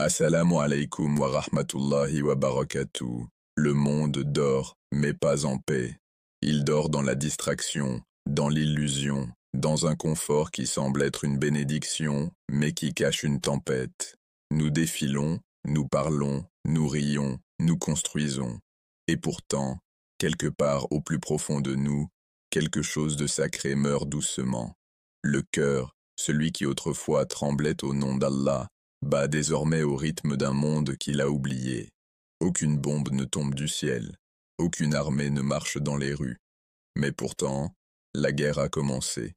Assalamu alaikum wa rahmatullahi wa barakatuh. Le monde dort, mais pas en paix. Il dort dans la distraction, dans l'illusion, dans un confort qui semble être une bénédiction, mais qui cache une tempête. Nous défilons, nous parlons, nous rions, nous construisons. Et pourtant, quelque part au plus profond de nous, quelque chose de sacré meurt doucement. Le cœur, celui qui autrefois tremblait au nom d'Allah, bat désormais au rythme d'un monde qu'il a oublié. Aucune bombe ne tombe du ciel, aucune armée ne marche dans les rues. Mais pourtant, la guerre a commencé.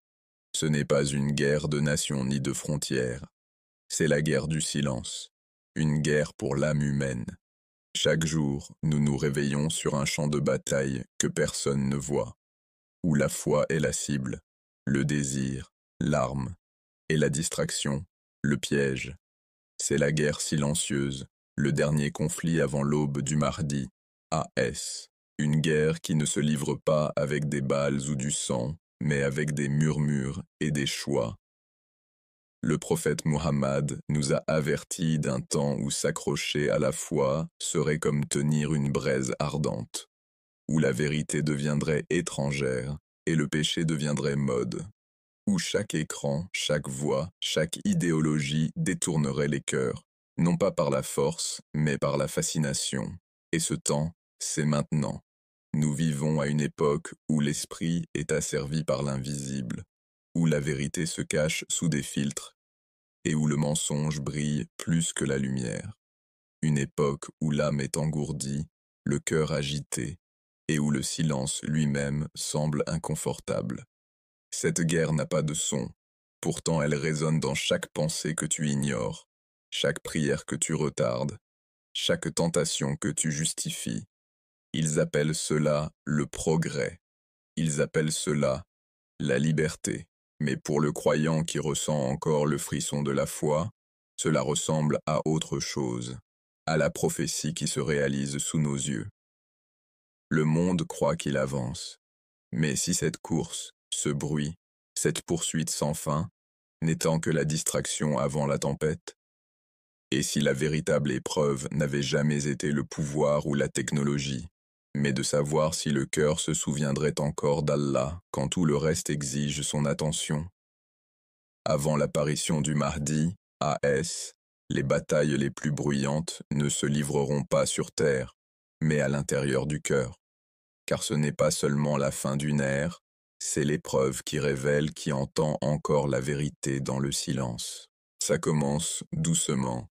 Ce n'est pas une guerre de nation ni de frontières. C'est la guerre du silence, une guerre pour l'âme humaine. Chaque jour, nous nous réveillons sur un champ de bataille que personne ne voit, où la foi est la cible, le désir, l'arme, et la distraction, le piège. C'est la guerre silencieuse, le dernier conflit avant l'aube du mardi, AS. Une guerre qui ne se livre pas avec des balles ou du sang, mais avec des murmures et des choix. Le prophète Muhammad nous a avertis d'un temps où s'accrocher à la foi serait comme tenir une braise ardente, où la vérité deviendrait étrangère et le péché deviendrait mode, où chaque écran, chaque voix, chaque idéologie détournerait les cœurs, non pas par la force, mais par la fascination. Et ce temps, c'est maintenant. Nous vivons à une époque où l'esprit est asservi par l'invisible, où la vérité se cache sous des filtres, et où le mensonge brille plus que la lumière. Une époque où l'âme est engourdie, le cœur agité, et où le silence lui-même semble inconfortable. Cette guerre n'a pas de son, pourtant elle résonne dans chaque pensée que tu ignores, chaque prière que tu retardes, chaque tentation que tu justifies. Ils appellent cela le progrès, ils appellent cela la liberté. Mais pour le croyant qui ressent encore le frisson de la foi, cela ressemble à autre chose, à la prophétie qui se réalise sous nos yeux. Le monde croit qu'il avance, mais si cette course, ce bruit, cette poursuite sans fin, n'étant que la distraction avant la tempête? Et si la véritable épreuve n'avait jamais été le pouvoir ou la technologie, mais de savoir si le cœur se souviendrait encore d'Allah quand tout le reste exige son attention? Avant l'apparition du Mahdi, AS, les batailles les plus bruyantes ne se livreront pas sur terre, mais à l'intérieur du cœur. Car ce n'est pas seulement la fin d'une ère, c'est l'épreuve qui révèle qui entend encore la vérité dans le silence. Ça commence doucement,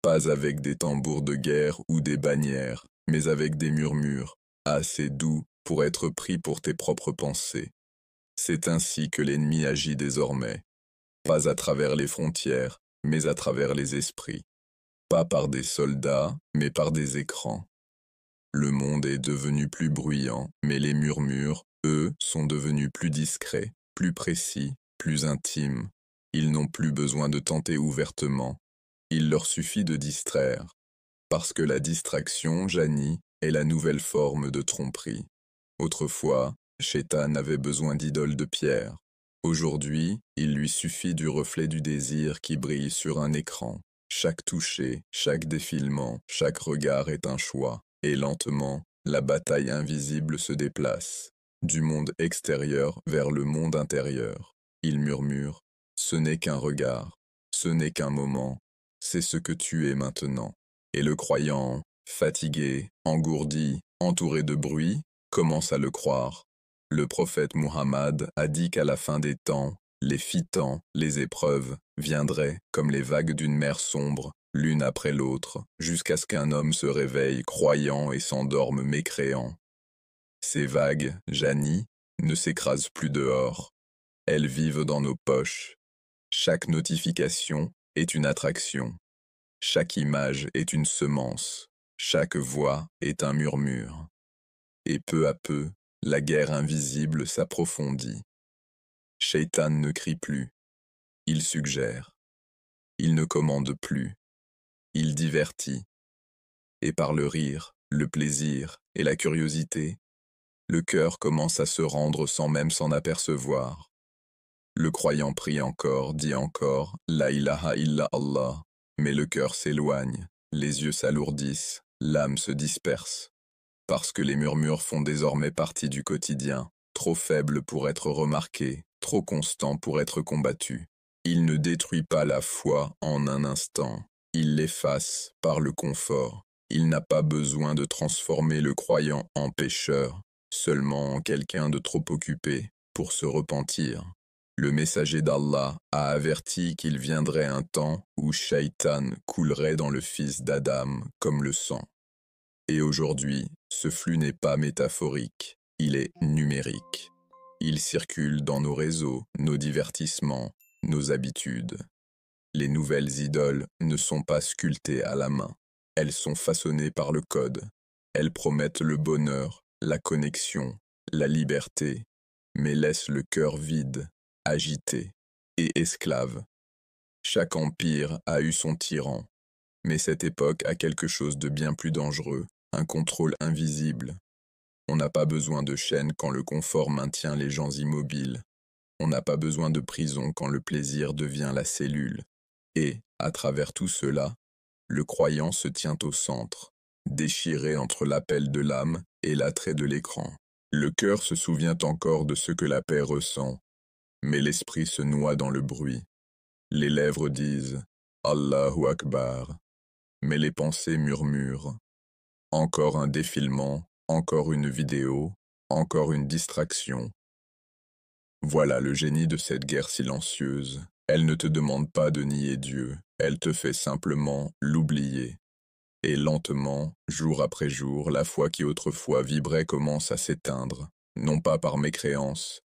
pas avec des tambours de guerre ou des bannières, mais avec des murmures, assez doux pour être pris pour tes propres pensées. C'est ainsi que l'ennemi agit désormais, pas à travers les frontières, mais à travers les esprits. Pas par des soldats, mais par des écrans. Le monde est devenu plus bruyant, mais les murmures, eux, sont devenus plus discrets, plus précis, plus intimes. Ils n'ont plus besoin de tenter ouvertement. Il leur suffit de distraire. Parce que la distraction, Janie, est la nouvelle forme de tromperie. Autrefois, Shaitan avait besoin d'idoles de pierre. Aujourd'hui, il lui suffit du reflet du désir qui brille sur un écran. Chaque toucher, chaque défilement, chaque regard est un choix. Et lentement, la bataille invisible se déplace, du monde extérieur vers le monde intérieur. Il murmure, ce n'est qu'un regard, ce n'est qu'un moment, c'est ce que tu es maintenant. Et le croyant, fatigué, engourdi, entouré de bruit, commence à le croire. Le prophète Muhammad a dit qu'à la fin des temps, les fitans, les épreuves, viendraient comme les vagues d'une mer sombre, l'une après l'autre, jusqu'à ce qu'un homme se réveille croyant et s'endorme mécréant. Ces vagues, Janie, ne s'écrasent plus dehors. Elles vivent dans nos poches. Chaque notification est une attraction. Chaque image est une semence. Chaque voix est un murmure. Et peu à peu, la guerre invisible s'approfondit. Shaitan ne crie plus. Il suggère. Il ne commande plus. Il divertit, et par le rire, le plaisir et la curiosité, le cœur commence à se rendre sans même s'en apercevoir. Le croyant prie encore, dit encore, La ilaha illa Allah, Mais le cœur s'éloigne, les yeux s'alourdissent, l'âme se disperse. Parce que les murmures font désormais partie du quotidien, trop faibles pour être remarqués, trop constants pour être combattus. Il ne détruit pas la foi en un instant, il l'efface par le confort. Il n'a pas besoin de transformer le croyant en pécheur, seulement en quelqu'un de trop occupé pour se repentir. Le messager d'Allah a averti qu'il viendrait un temps où Shaitan coulerait dans le fils d'Adam comme le sang. Et aujourd'hui, ce flux n'est pas métaphorique, il est numérique. Il circule dans nos réseaux, nos divertissements, nos habitudes. Les nouvelles idoles ne sont pas sculptées à la main, elles sont façonnées par le code. Elles promettent le bonheur, la connexion, la liberté, mais laissent le cœur vide, agité et esclave. Chaque empire a eu son tyran, mais cette époque a quelque chose de bien plus dangereux, un contrôle invisible. On n'a pas besoin de chaînes quand le confort maintient les gens immobiles. On n'a pas besoin de prison quand le plaisir devient la cellule. Et, à travers tout cela, le croyant se tient au centre, déchiré entre l'appel de l'âme et l'attrait de l'écran. Le cœur se souvient encore de ce que la paix ressent, mais l'esprit se noie dans le bruit. Les lèvres disent « Allahu Akbar », mais les pensées murmurent. Encore un défilement, encore une vidéo, encore une distraction. Voilà le génie de cette guerre silencieuse. Elle ne te demande pas de nier Dieu, elle te fait simplement l'oublier. Et lentement, jour après jour, la foi qui autrefois vibrait commence à s'éteindre, non pas par mécréance,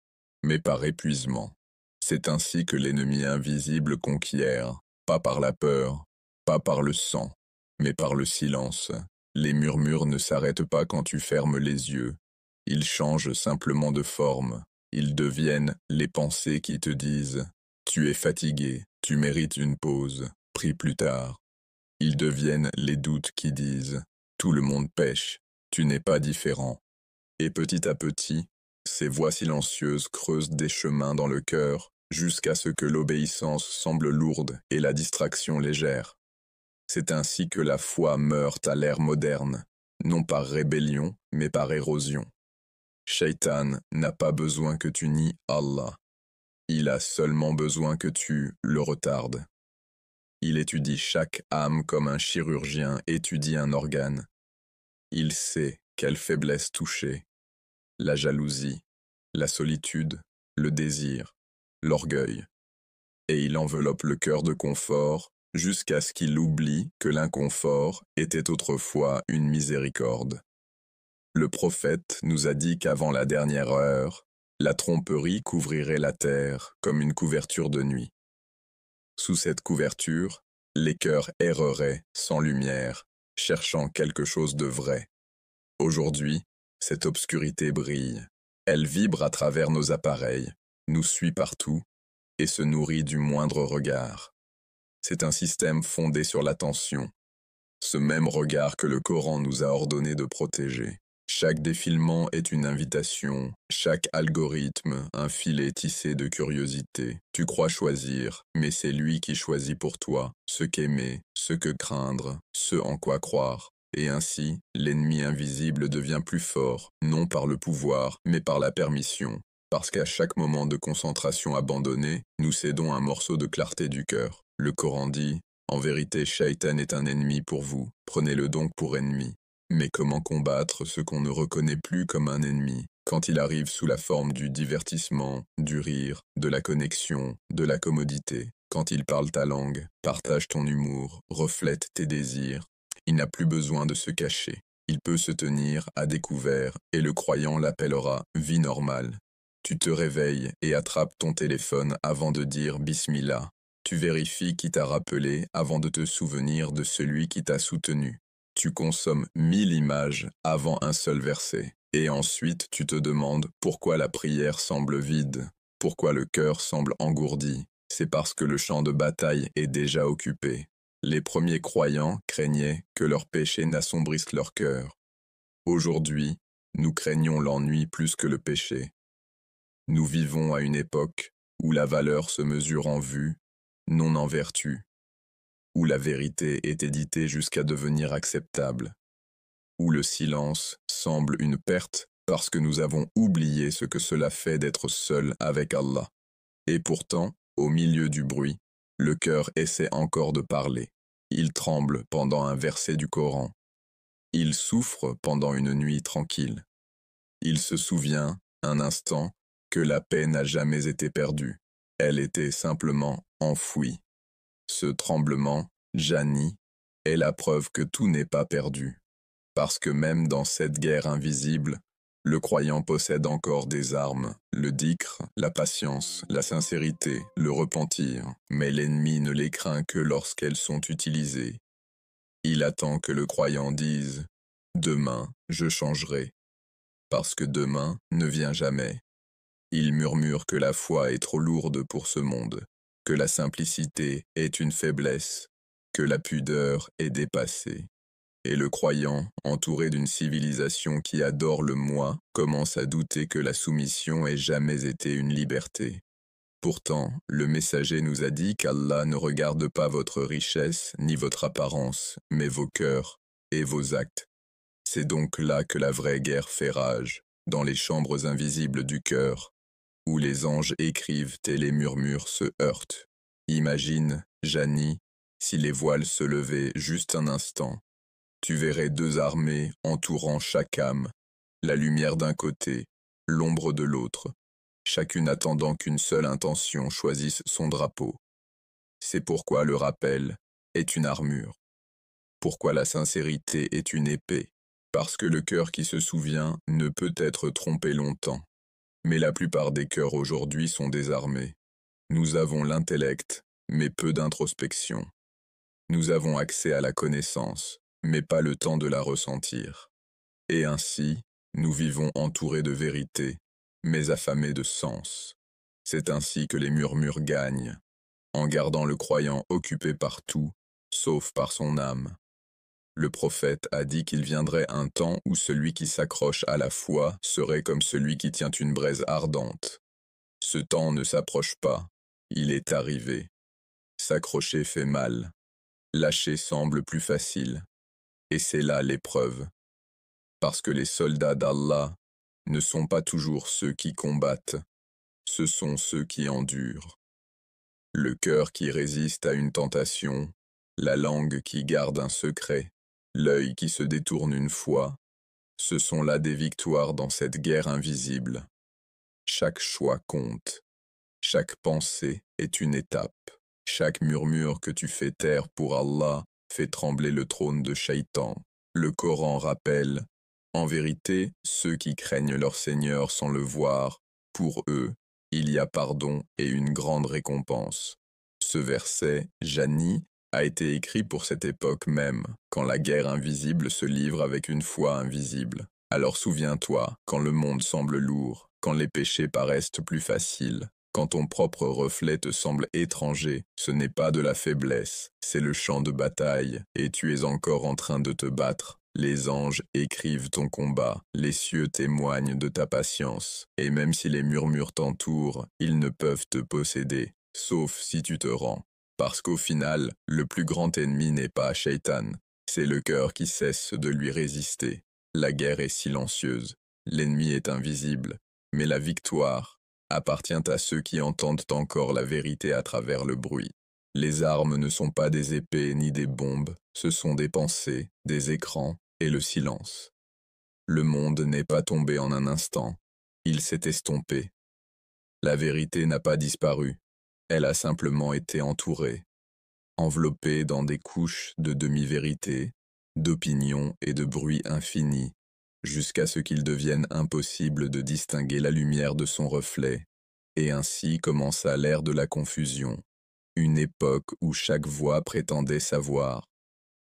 mais par épuisement. C'est ainsi que l'ennemi invisible conquiert, pas par la peur, pas par le sang, mais par le silence. Les murmures ne s'arrêtent pas quand tu fermes les yeux. Ils changent simplement de forme. Ils deviennent les pensées qui te disent « Tu es fatigué, tu mérites une pause, prie plus tard ». Ils deviennent les doutes qui disent « Tout le monde pêche, tu n'es pas différent ». Et petit à petit, ces voix silencieuses creusent des chemins dans le cœur jusqu'à ce que l'obéissance semble lourde et la distraction légère. C'est ainsi que la foi meurt à l'ère moderne, non par rébellion, mais par érosion. Shaitan n'a pas besoin que tu nies Allah. Il a seulement besoin que tu le retardes. Il étudie chaque âme comme un chirurgien étudie un organe. Il sait quelle faiblesse toucher. La jalousie, la solitude, le désir, l'orgueil. Et il enveloppe le cœur de confort jusqu'à ce qu'il oublie que l'inconfort était autrefois une miséricorde. Le prophète nous a dit qu'avant la dernière heure, la tromperie couvrirait la terre comme une couverture de nuit. Sous cette couverture, les cœurs erreraient sans lumière, cherchant quelque chose de vrai. Aujourd'hui, cette obscurité brille. Elle vibre à travers nos appareils, nous suit partout et se nourrit du moindre regard. C'est un système fondé sur l'attention, ce même regard que le Coran nous a ordonné de protéger. Chaque défilement est une invitation, chaque algorithme un filet tissé de curiosité. Tu crois choisir, mais c'est lui qui choisit pour toi ce qu'aimer, ce que craindre, ce en quoi croire. Et ainsi, l'ennemi invisible devient plus fort, non par le pouvoir, mais par la permission. Parce qu'à chaque moment de concentration abandonné, nous cédons un morceau de clarté du cœur. Le Coran dit « En vérité, Shaitan est un ennemi pour vous, prenez-le donc pour ennemi ». Mais comment combattre ce qu'on ne reconnaît plus comme un ennemi, quand il arrive sous la forme du divertissement, du rire, de la connexion, de la commodité, quand il parle ta langue, partage ton humour, reflète tes désirs, il n'a plus besoin de se cacher. Il peut se tenir à découvert et le croyant l'appellera vie normale. Tu te réveilles et attrapes ton téléphone avant de dire Bismillah. Tu vérifies qui t'a rappelé avant de te souvenir de celui qui t'a soutenu. Tu consommes 1000 images avant un seul verset. Et ensuite, tu te demandes pourquoi la prière semble vide, pourquoi le cœur semble engourdi. C'est parce que le champ de bataille est déjà occupé. Les premiers croyants craignaient que leurs péchés n'assombrissent leur cœur. Aujourd'hui, nous craignons l'ennui plus que le péché. Nous vivons à une époque où la valeur se mesure en vue, non en vertu, où la vérité est éditée jusqu'à devenir acceptable, où le silence semble une perte parce que nous avons oublié ce que cela fait d'être seul avec Allah. Et pourtant, au milieu du bruit, le cœur essaie encore de parler. Il tremble pendant un verset du Coran. Il souffre pendant une nuit tranquille. Il se souvient, un instant, que la paix n'a jamais été perdue. Elle était simplement enfouie. Ce tremblement, Jani, est la preuve que tout n'est pas perdu. Parce que même dans cette guerre invisible, le croyant possède encore des armes, le dhikr, la patience, la sincérité, le repentir, mais l'ennemi ne les craint que lorsqu'elles sont utilisées. Il attend que le croyant dise « Demain, je changerai », parce que demain ne vient jamais. Il murmure que la foi est trop lourde pour ce monde, que la simplicité est une faiblesse, que la pudeur est dépassée. Et le croyant, entouré d'une civilisation qui adore le moi, commence à douter que la soumission ait jamais été une liberté. Pourtant, le messager nous a dit qu'Allah ne regarde pas votre richesse ni votre apparence, mais vos cœurs et vos actes. C'est donc là que la vraie guerre fait rage, dans les chambres invisibles du cœur, où les anges écrivent et les murmures se heurtent. Imagine, Jani, si les voiles se levaient juste un instant. Tu verrais deux armées entourant chaque âme, la lumière d'un côté, l'ombre de l'autre, chacune attendant qu'une seule intention choisisse son drapeau. C'est pourquoi le rappel est une armure. Pourquoi la sincérité est une épée. Parce que le cœur qui se souvient ne peut être trompé longtemps. Mais la plupart des cœurs aujourd'hui sont désarmés. Nous avons l'intellect, mais peu d'introspection. Nous avons accès à la connaissance, mais pas le temps de la ressentir. Et ainsi, nous vivons entourés de vérité, mais affamés de sens. C'est ainsi que les murmures gagnent, en gardant le croyant occupé par tout, sauf par son âme. Le prophète a dit qu'il viendrait un temps où celui qui s'accroche à la foi serait comme celui qui tient une braise ardente. Ce temps ne s'approche pas, il est arrivé. S'accrocher fait mal, lâcher semble plus facile. Et c'est là l'épreuve. Parce que les soldats d'Allah ne sont pas toujours ceux qui combattent, ce sont ceux qui endurent. Le cœur qui résiste à une tentation, la langue qui garde un secret, l'œil qui se détourne une fois, ce sont là des victoires dans cette guerre invisible. Chaque choix compte. Chaque pensée est une étape. Chaque murmure que tu fais taire pour Allah fait trembler le trône de Shaitan. Le Coran rappelle, en vérité, ceux qui craignent leur Seigneur sans le voir, pour eux, il y a pardon et une grande récompense. Ce verset, Jani, a été écrit pour cette époque même, quand la guerre invisible se livre avec une foi invisible. Alors souviens-toi, quand le monde semble lourd, quand les péchés paraissent plus faciles, quand ton propre reflet te semble étranger, ce n'est pas de la faiblesse, c'est le champ de bataille, et tu es encore en train de te battre. Les anges écrivent ton combat, les cieux témoignent de ta patience, et même si les murmures t'entourent, ils ne peuvent te posséder, sauf si tu te rends. Parce qu'au final, le plus grand ennemi n'est pas Shaitan, c'est le cœur qui cesse de lui résister. La guerre est silencieuse, l'ennemi est invisible, mais la victoire appartient à ceux qui entendent encore la vérité à travers le bruit. Les armes ne sont pas des épées ni des bombes, ce sont des pensées, des écrans et le silence. Le monde n'est pas tombé en un instant, il s'est estompé. La vérité n'a pas disparu, elle a simplement été entourée, enveloppée dans des couches de demi-vérité, d'opinions et de bruit infini, jusqu'à ce qu'il devienne impossible de distinguer la lumière de son reflet, et ainsi commença l'ère de la confusion, une époque où chaque voix prétendait savoir,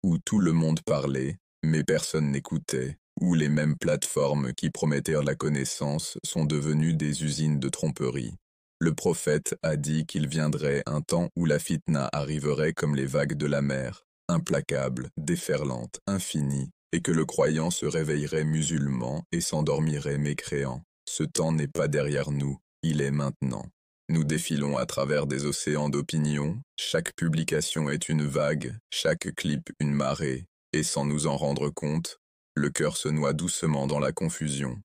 où tout le monde parlait, mais personne n'écoutait, où les mêmes plateformes qui promettaient la connaissance sont devenues des usines de tromperie. Le prophète a dit qu'il viendrait un temps où la fitna arriverait comme les vagues de la mer, implacable, déferlante, infinie, et que le croyant se réveillerait musulman et s'endormirait mécréant. Ce temps n'est pas derrière nous, il est maintenant. Nous défilons à travers des océans d'opinion, chaque publication est une vague, chaque clip une marée, et sans nous en rendre compte, le cœur se noie doucement dans la confusion.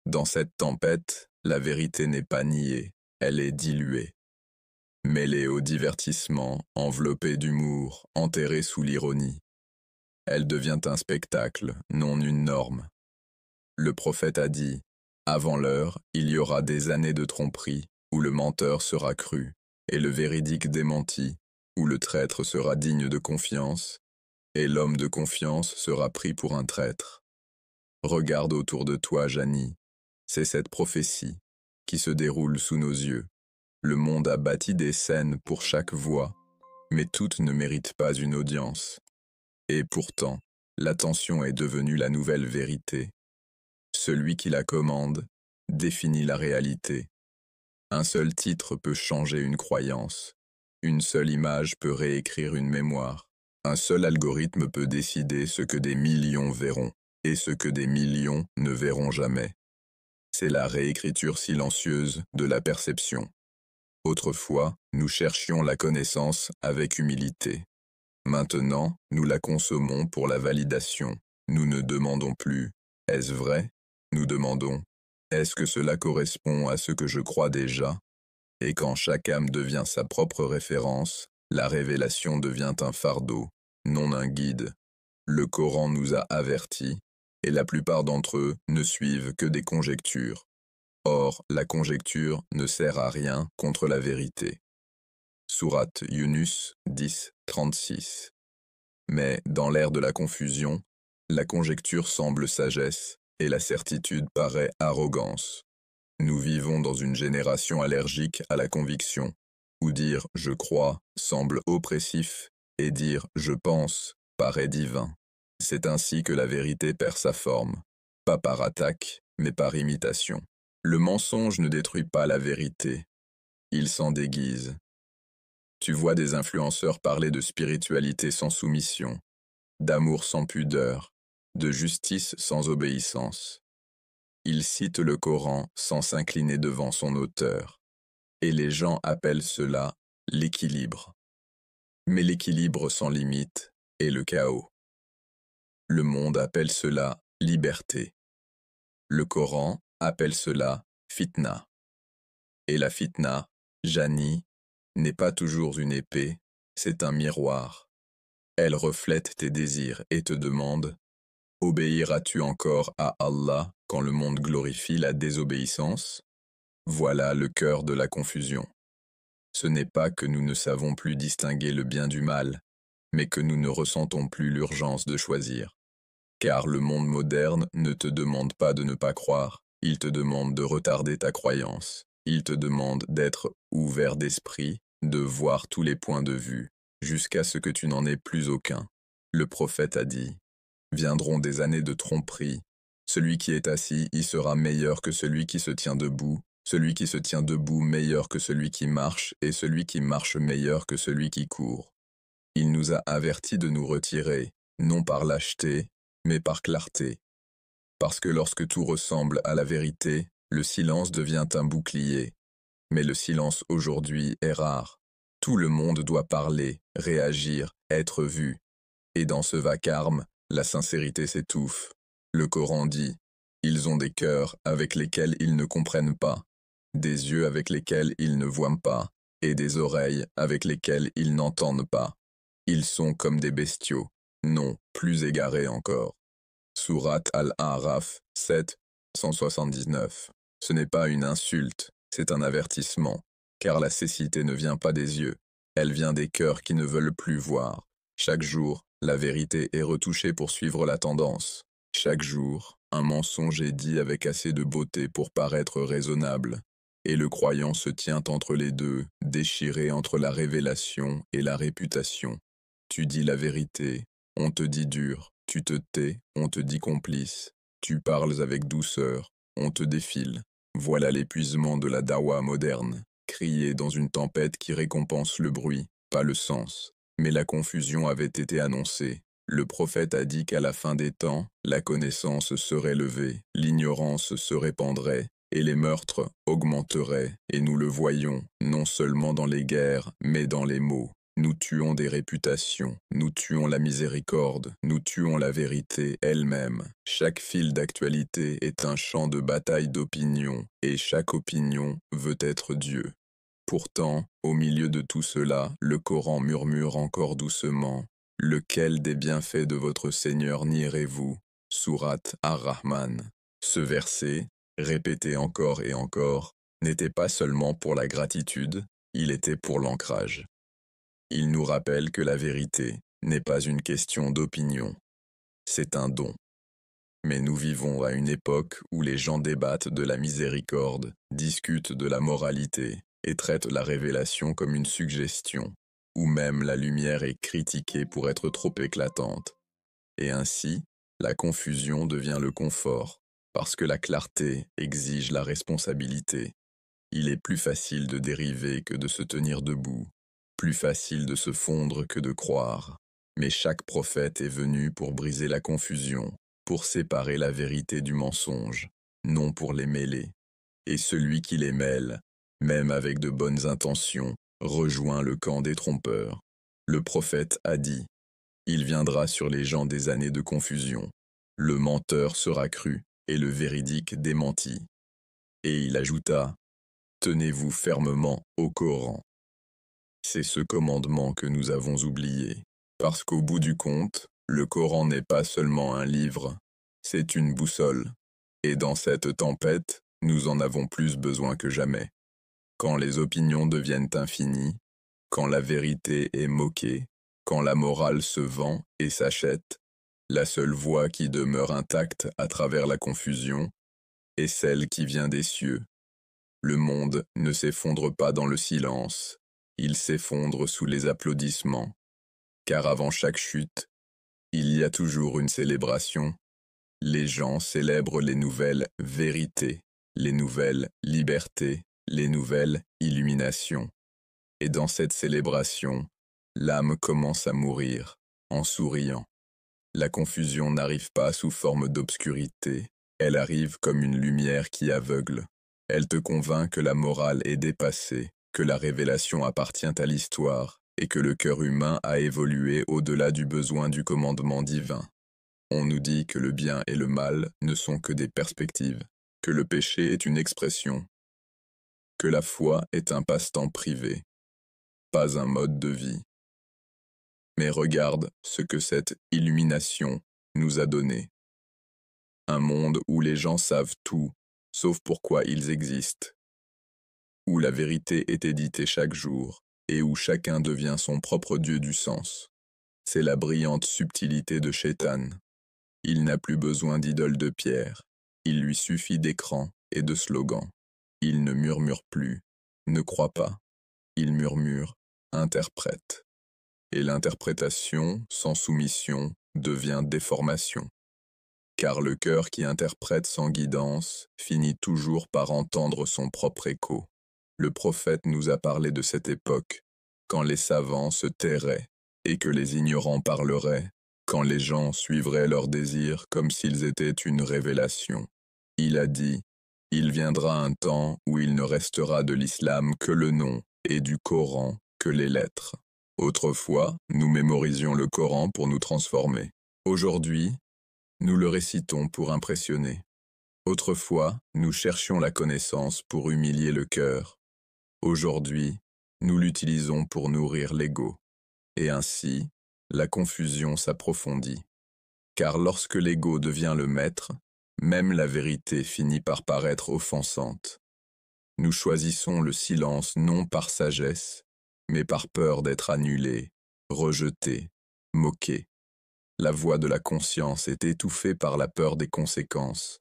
Dans cette tempête, la vérité n'est pas niée, elle est diluée. Mêlée au divertissement, enveloppée d'humour, enterrée sous l'ironie. Elle devient un spectacle, non une norme. Le prophète a dit, « Avant l'heure, il y aura des années de tromperie, où le menteur sera cru, et le véridique démenti, où le traître sera digne de confiance, et l'homme de confiance sera pris pour un traître. » Regarde autour de toi, Janie, c'est cette prophétie qui se déroule sous nos yeux. Le monde a bâti des scènes pour chaque voix, mais toutes ne méritent pas une audience. Et pourtant, l'attention est devenue la nouvelle vérité. Celui qui la commande définit la réalité. Un seul titre peut changer une croyance. Une seule image peut réécrire une mémoire. Un seul algorithme peut décider ce que des millions verront et ce que des millions ne verront jamais. C'est la réécriture silencieuse de la perception. Autrefois, nous cherchions la connaissance avec humilité. Maintenant, nous la consommons pour la validation. Nous ne demandons plus « Est-ce vrai ?» Nous demandons « Est-ce que cela correspond à ce que je crois déjà ?» Et quand chaque âme devient sa propre référence, la révélation devient un fardeau, non un guide. Le Coran nous a avertis, et la plupart d'entre eux ne suivent que des conjectures. Or, la conjecture ne sert à rien contre la vérité. Sourate Yunus 10, 36. Mais, dans l'ère de la confusion, la conjecture semble sagesse et la certitude paraît arrogance. Nous vivons dans une génération allergique à la conviction, où dire « je crois » semble oppressif et dire « je pense » paraît divin. C'est ainsi que la vérité perd sa forme, pas par attaque, mais par imitation. Le mensonge ne détruit pas la vérité, il s'en déguise. Tu vois des influenceurs parler de spiritualité sans soumission, d'amour sans pudeur, de justice sans obéissance. Ils citent le Coran sans s'incliner devant son auteur, et les gens appellent cela l'équilibre. Mais l'équilibre sans limite est le chaos. Le monde appelle cela liberté. Le Coran appelle cela fitna. Et la fitna, Janie, n'est pas toujours une épée, c'est un miroir. Elle reflète tes désirs et te demande « Obéiras-tu encore à Allah quand le monde glorifie la désobéissance ?» Voilà le cœur de la confusion. Ce n'est pas que nous ne savons plus distinguer le bien du mal, mais que nous ne ressentons plus l'urgence de choisir. Car le monde moderne ne te demande pas de ne pas croire, il te demande de retarder ta croyance. Il te demande d'être ouvert d'esprit, de voir tous les points de vue, jusqu'à ce que tu n'en aies plus aucun. Le prophète a dit, « Viendront des années de tromperie. Celui qui est assis y sera meilleur que celui qui se tient debout, celui qui se tient debout meilleur que celui qui marche, et celui qui marche meilleur que celui qui court. » Il nous a avertis de nous retirer, non par lâcheté, mais par clarté. Parce que lorsque tout ressemble à la vérité, le silence devient un bouclier. Mais le silence aujourd'hui est rare. Tout le monde doit parler, réagir, être vu. Et dans ce vacarme, la sincérité s'étouffe. Le Coran dit, « Ils ont des cœurs avec lesquels ils ne comprennent pas, des yeux avec lesquels ils ne voient pas, et des oreilles avec lesquelles ils n'entendent pas. Ils sont comme des bestiaux, non, plus égarés encore. » Sourate Al-A'raf 7, 179. Ce n'est pas une insulte, c'est un avertissement, car la cécité ne vient pas des yeux, elle vient des cœurs qui ne veulent plus voir. Chaque jour, la vérité est retouchée pour suivre la tendance. Chaque jour, un mensonge est dit avec assez de beauté pour paraître raisonnable, et le croyant se tient entre les deux, déchiré entre la révélation et la réputation. Tu dis la vérité, on te dit dur, tu te tais, on te dit complice, tu parles avec douceur, on te défile. Voilà l'épuisement de la dawa moderne, crier dans une tempête qui récompense le bruit, pas le sens. Mais la confusion avait été annoncée. Le prophète a dit qu'à la fin des temps, la connaissance serait levée, l'ignorance se répandrait, et les meurtres augmenteraient, et nous le voyons, non seulement dans les guerres, mais dans les maux. Nous tuons des réputations, nous tuons la miséricorde, nous tuons la vérité elle-même. Chaque fil d'actualité est un champ de bataille d'opinion, et chaque opinion veut être Dieu. Pourtant, au milieu de tout cela, le Coran murmure encore doucement. Lequel des bienfaits de votre Seigneur nierez-vous? Sourate Ar-Rahman. Ce verset, répété encore et encore, n'était pas seulement pour la gratitude, il était pour l'ancrage. Il nous rappelle que la vérité n'est pas une question d'opinion, c'est un don. Mais nous vivons à une époque où les gens débattent de la miséricorde, discutent de la moralité et traitent la révélation comme une suggestion, où même la lumière est critiquée pour être trop éclatante. Et ainsi, la confusion devient le confort, parce que la clarté exige la responsabilité. Il est plus facile de dériver que de se tenir debout, plus facile de se fondre que de croire. Mais chaque prophète est venu pour briser la confusion, pour séparer la vérité du mensonge, non pour les mêler. Et celui qui les mêle, même avec de bonnes intentions, rejoint le camp des trompeurs. Le prophète a dit, « Il viendra sur les gens des années de confusion. Le menteur sera cru et le véridique démenti. » Et il ajouta, « Tenez-vous fermement au Coran. » C'est ce commandement que nous avons oublié, parce qu'au bout du compte, le Coran n'est pas seulement un livre, c'est une boussole. Et dans cette tempête, nous en avons plus besoin que jamais. Quand les opinions deviennent infinies, quand la vérité est moquée, quand la morale se vend et s'achète, la seule voie qui demeure intacte à travers la confusion est celle qui vient des cieux. Le monde ne s'effondre pas dans le silence, il s'effondre sous les applaudissements, car avant chaque chute, il y a toujours une célébration. Les gens célèbrent les nouvelles vérités, les nouvelles libertés, les nouvelles illuminations. Et dans cette célébration, l'âme commence à mourir, en souriant. La confusion n'arrive pas sous forme d'obscurité, elle arrive comme une lumière qui aveugle. Elle te convainc que la morale est dépassée, que la révélation appartient à l'histoire, et que le cœur humain a évolué au-delà du besoin du commandement divin. On nous dit que le bien et le mal ne sont que des perspectives, que le péché est une expression, que la foi est un passe-temps privé, pas un mode de vie. Mais regarde ce que cette illumination nous a donné. Un monde où les gens savent tout, sauf pourquoi ils existent, où la vérité est éditée chaque jour, et où chacun devient son propre dieu du sens. C'est la brillante subtilité de Shaitan. Il n'a plus besoin d'idoles de pierre, il lui suffit d'écrans et de slogans. Il ne murmure plus, ne croit pas, il murmure, interprète. Et l'interprétation, sans soumission, devient déformation. Car le cœur qui interprète sans guidance finit toujours par entendre son propre écho. Le prophète nous a parlé de cette époque, quand les savants se tairaient et que les ignorants parleraient, quand les gens suivraient leurs désirs comme s'ils étaient une révélation. Il a dit, « Il viendra un temps où il ne restera de l'islam que le nom et du Coran que les lettres. » Autrefois, nous mémorisions le Coran pour nous transformer. Aujourd'hui, nous le récitons pour impressionner. Autrefois, nous cherchions la connaissance pour humilier le cœur. Aujourd'hui, nous l'utilisons pour nourrir l'ego. Et ainsi, la confusion s'approfondit. Car lorsque l'ego devient le maître, même la vérité finit par paraître offensante. Nous choisissons le silence non par sagesse, mais par peur d'être annulés, rejetés, moqués. La voix de la conscience est étouffée par la peur des conséquences.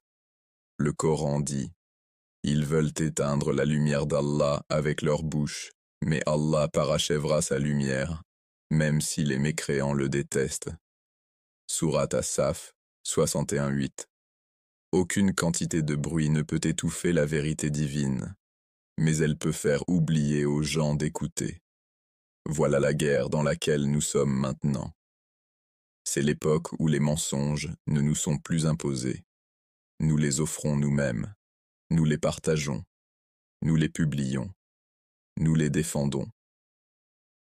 Le Coran dit, « Ils veulent éteindre la lumière d'Allah avec leur bouche, mais Allah parachèvera sa lumière, même si les mécréants le détestent. » Sourate As-Saf 61:8. Aucune quantité de bruit ne peut étouffer la vérité divine, mais elle peut faire oublier aux gens d'écouter. Voilà la guerre dans laquelle nous sommes maintenant. C'est l'époque où les mensonges ne nous sont plus imposés. Nous les offrons nous-mêmes. Nous les partageons, nous les publions, nous les défendons.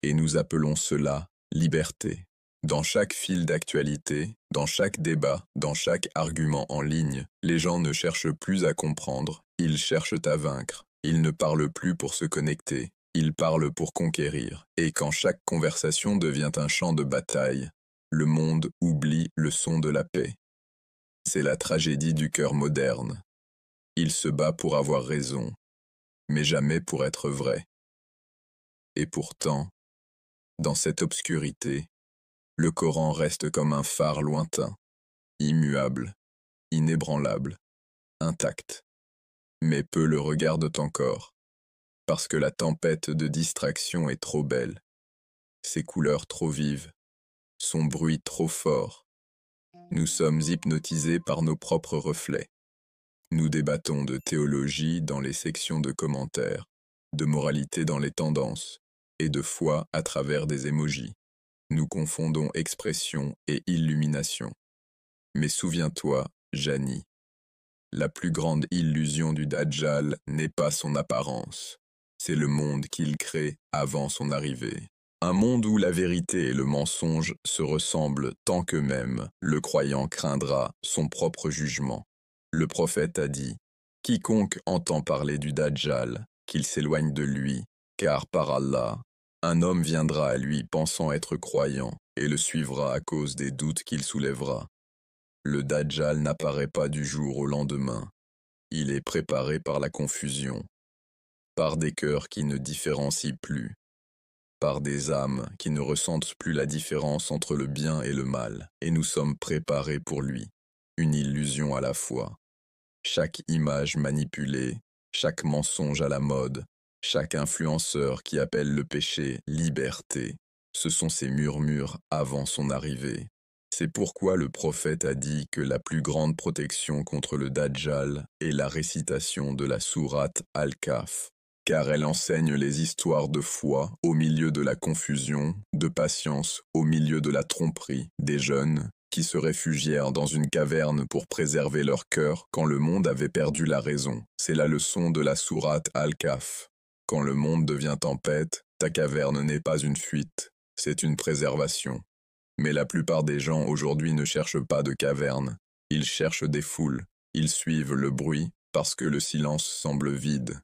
Et nous appelons cela liberté. Dans chaque fil d'actualité, dans chaque débat, dans chaque argument en ligne, les gens ne cherchent plus à comprendre, ils cherchent à vaincre. Ils ne parlent plus pour se connecter, ils parlent pour conquérir. Et quand chaque conversation devient un champ de bataille, le monde oublie le son de la paix. C'est la tragédie du cœur moderne. Il se bat pour avoir raison, mais jamais pour être vrai. Et pourtant, dans cette obscurité, le Coran reste comme un phare lointain, immuable, inébranlable, intact. Mais peu le regardent encore, parce que la tempête de distraction est trop belle, ses couleurs trop vives, son bruit trop fort. Nous sommes hypnotisés par nos propres reflets. Nous débattons de théologie dans les sections de commentaires, de moralité dans les tendances, et de foi à travers des émojis. Nous confondons expression et illumination. Mais souviens-toi, Jani, la plus grande illusion du Dajjal n'est pas son apparence. C'est le monde qu'il crée avant son arrivée. Un monde où la vérité et le mensonge se ressemblent tant que même le croyant craindra son propre jugement. Le prophète a dit « Quiconque entend parler du Dajjal, qu'il s'éloigne de lui, car par Allah, un homme viendra à lui pensant être croyant et le suivra à cause des doutes qu'il soulèvera. Le Dajjal n'apparaît pas du jour au lendemain. Il est préparé par la confusion, par des cœurs qui ne différencient plus, par des âmes qui ne ressentent plus la différence entre le bien et le mal, et nous sommes préparés pour lui, une illusion à la fois. Chaque image manipulée, chaque mensonge à la mode, chaque influenceur qui appelle le péché liberté, ce sont ces murmures avant son arrivée. C'est pourquoi le prophète a dit que la plus grande protection contre le Dajjal est la récitation de la sourate Al-Kahf, car elle enseigne les histoires de foi au milieu de la confusion, de patience au milieu de la tromperie des jeunes qui se réfugièrent dans une caverne pour préserver leur cœur quand le monde avait perdu la raison. C'est la leçon de la sourate Al-Kahf. Quand le monde devient tempête, ta caverne n'est pas une fuite, c'est une préservation. Mais la plupart des gens aujourd'hui ne cherchent pas de caverne, ils cherchent des foules, ils suivent le bruit parce que le silence semble vide.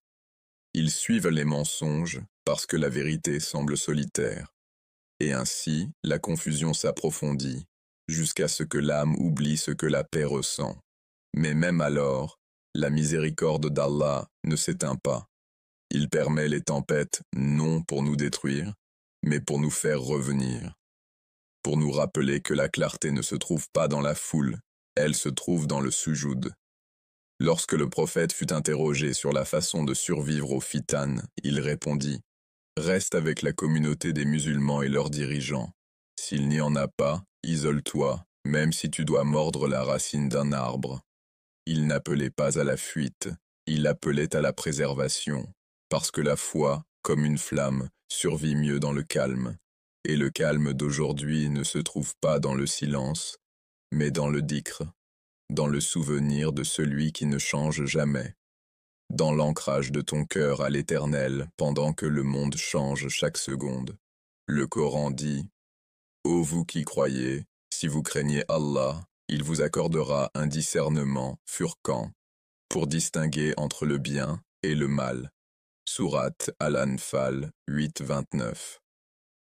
Ils suivent les mensonges parce que la vérité semble solitaire. Et ainsi, la confusion s'approfondit, jusqu'à ce que l'âme oublie ce que la paix ressent. Mais même alors, la miséricorde d'Allah ne s'éteint pas. Il permet les tempêtes non pour nous détruire, mais pour nous faire revenir. Pour nous rappeler que la clarté ne se trouve pas dans la foule, elle se trouve dans le sujoud. Lorsque le prophète fut interrogé sur la façon de survivre au fitan, il répondit « Reste avec la communauté des musulmans et leurs dirigeants. S'il n'y en a pas, isole-toi, même si tu dois mordre la racine d'un arbre. » Il n'appelait pas à la fuite, il appelait à la préservation, parce que la foi, comme une flamme, survit mieux dans le calme. Et le calme d'aujourd'hui ne se trouve pas dans le silence, mais dans le dhikr, dans le souvenir de celui qui ne change jamais, dans l'ancrage de ton cœur à l'Éternel pendant que le monde change chaque seconde. Le Coran dit « Ô vous qui croyez, si vous craignez Allah, il vous accordera un discernement furquant pour distinguer entre le bien et le mal. » Sourate Al-Anfal 8-29.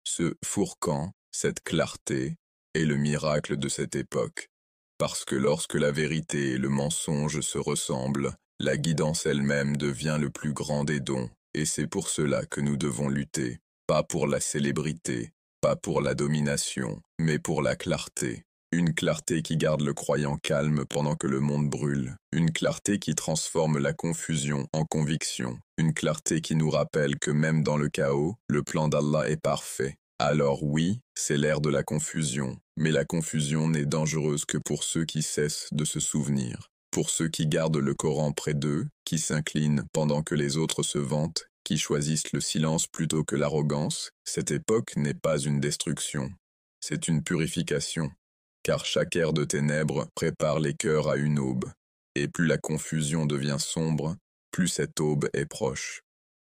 Ce fourquant, cette clarté, est le miracle de cette époque. Parce que lorsque la vérité et le mensonge se ressemblent, la guidance elle-même devient le plus grand des dons, et c'est pour cela que nous devons lutter, pas pour la célébrité, pas pour la domination, mais pour la clarté. Une clarté qui garde le croyant calme pendant que le monde brûle, une clarté qui transforme la confusion en conviction, une clarté qui nous rappelle que même dans le chaos, le plan d'Allah est parfait. Alors oui, c'est l'ère de la confusion, mais la confusion n'est dangereuse que pour ceux qui cessent de se souvenir, pour ceux qui gardent le Coran près d'eux, qui s'inclinent pendant que les autres se vantent, qui choisissent le silence plutôt que l'arrogance. Cette époque n'est pas une destruction, c'est une purification, car chaque ère de ténèbres prépare les cœurs à une aube. et plus la confusion devient sombre, plus cette aube est proche.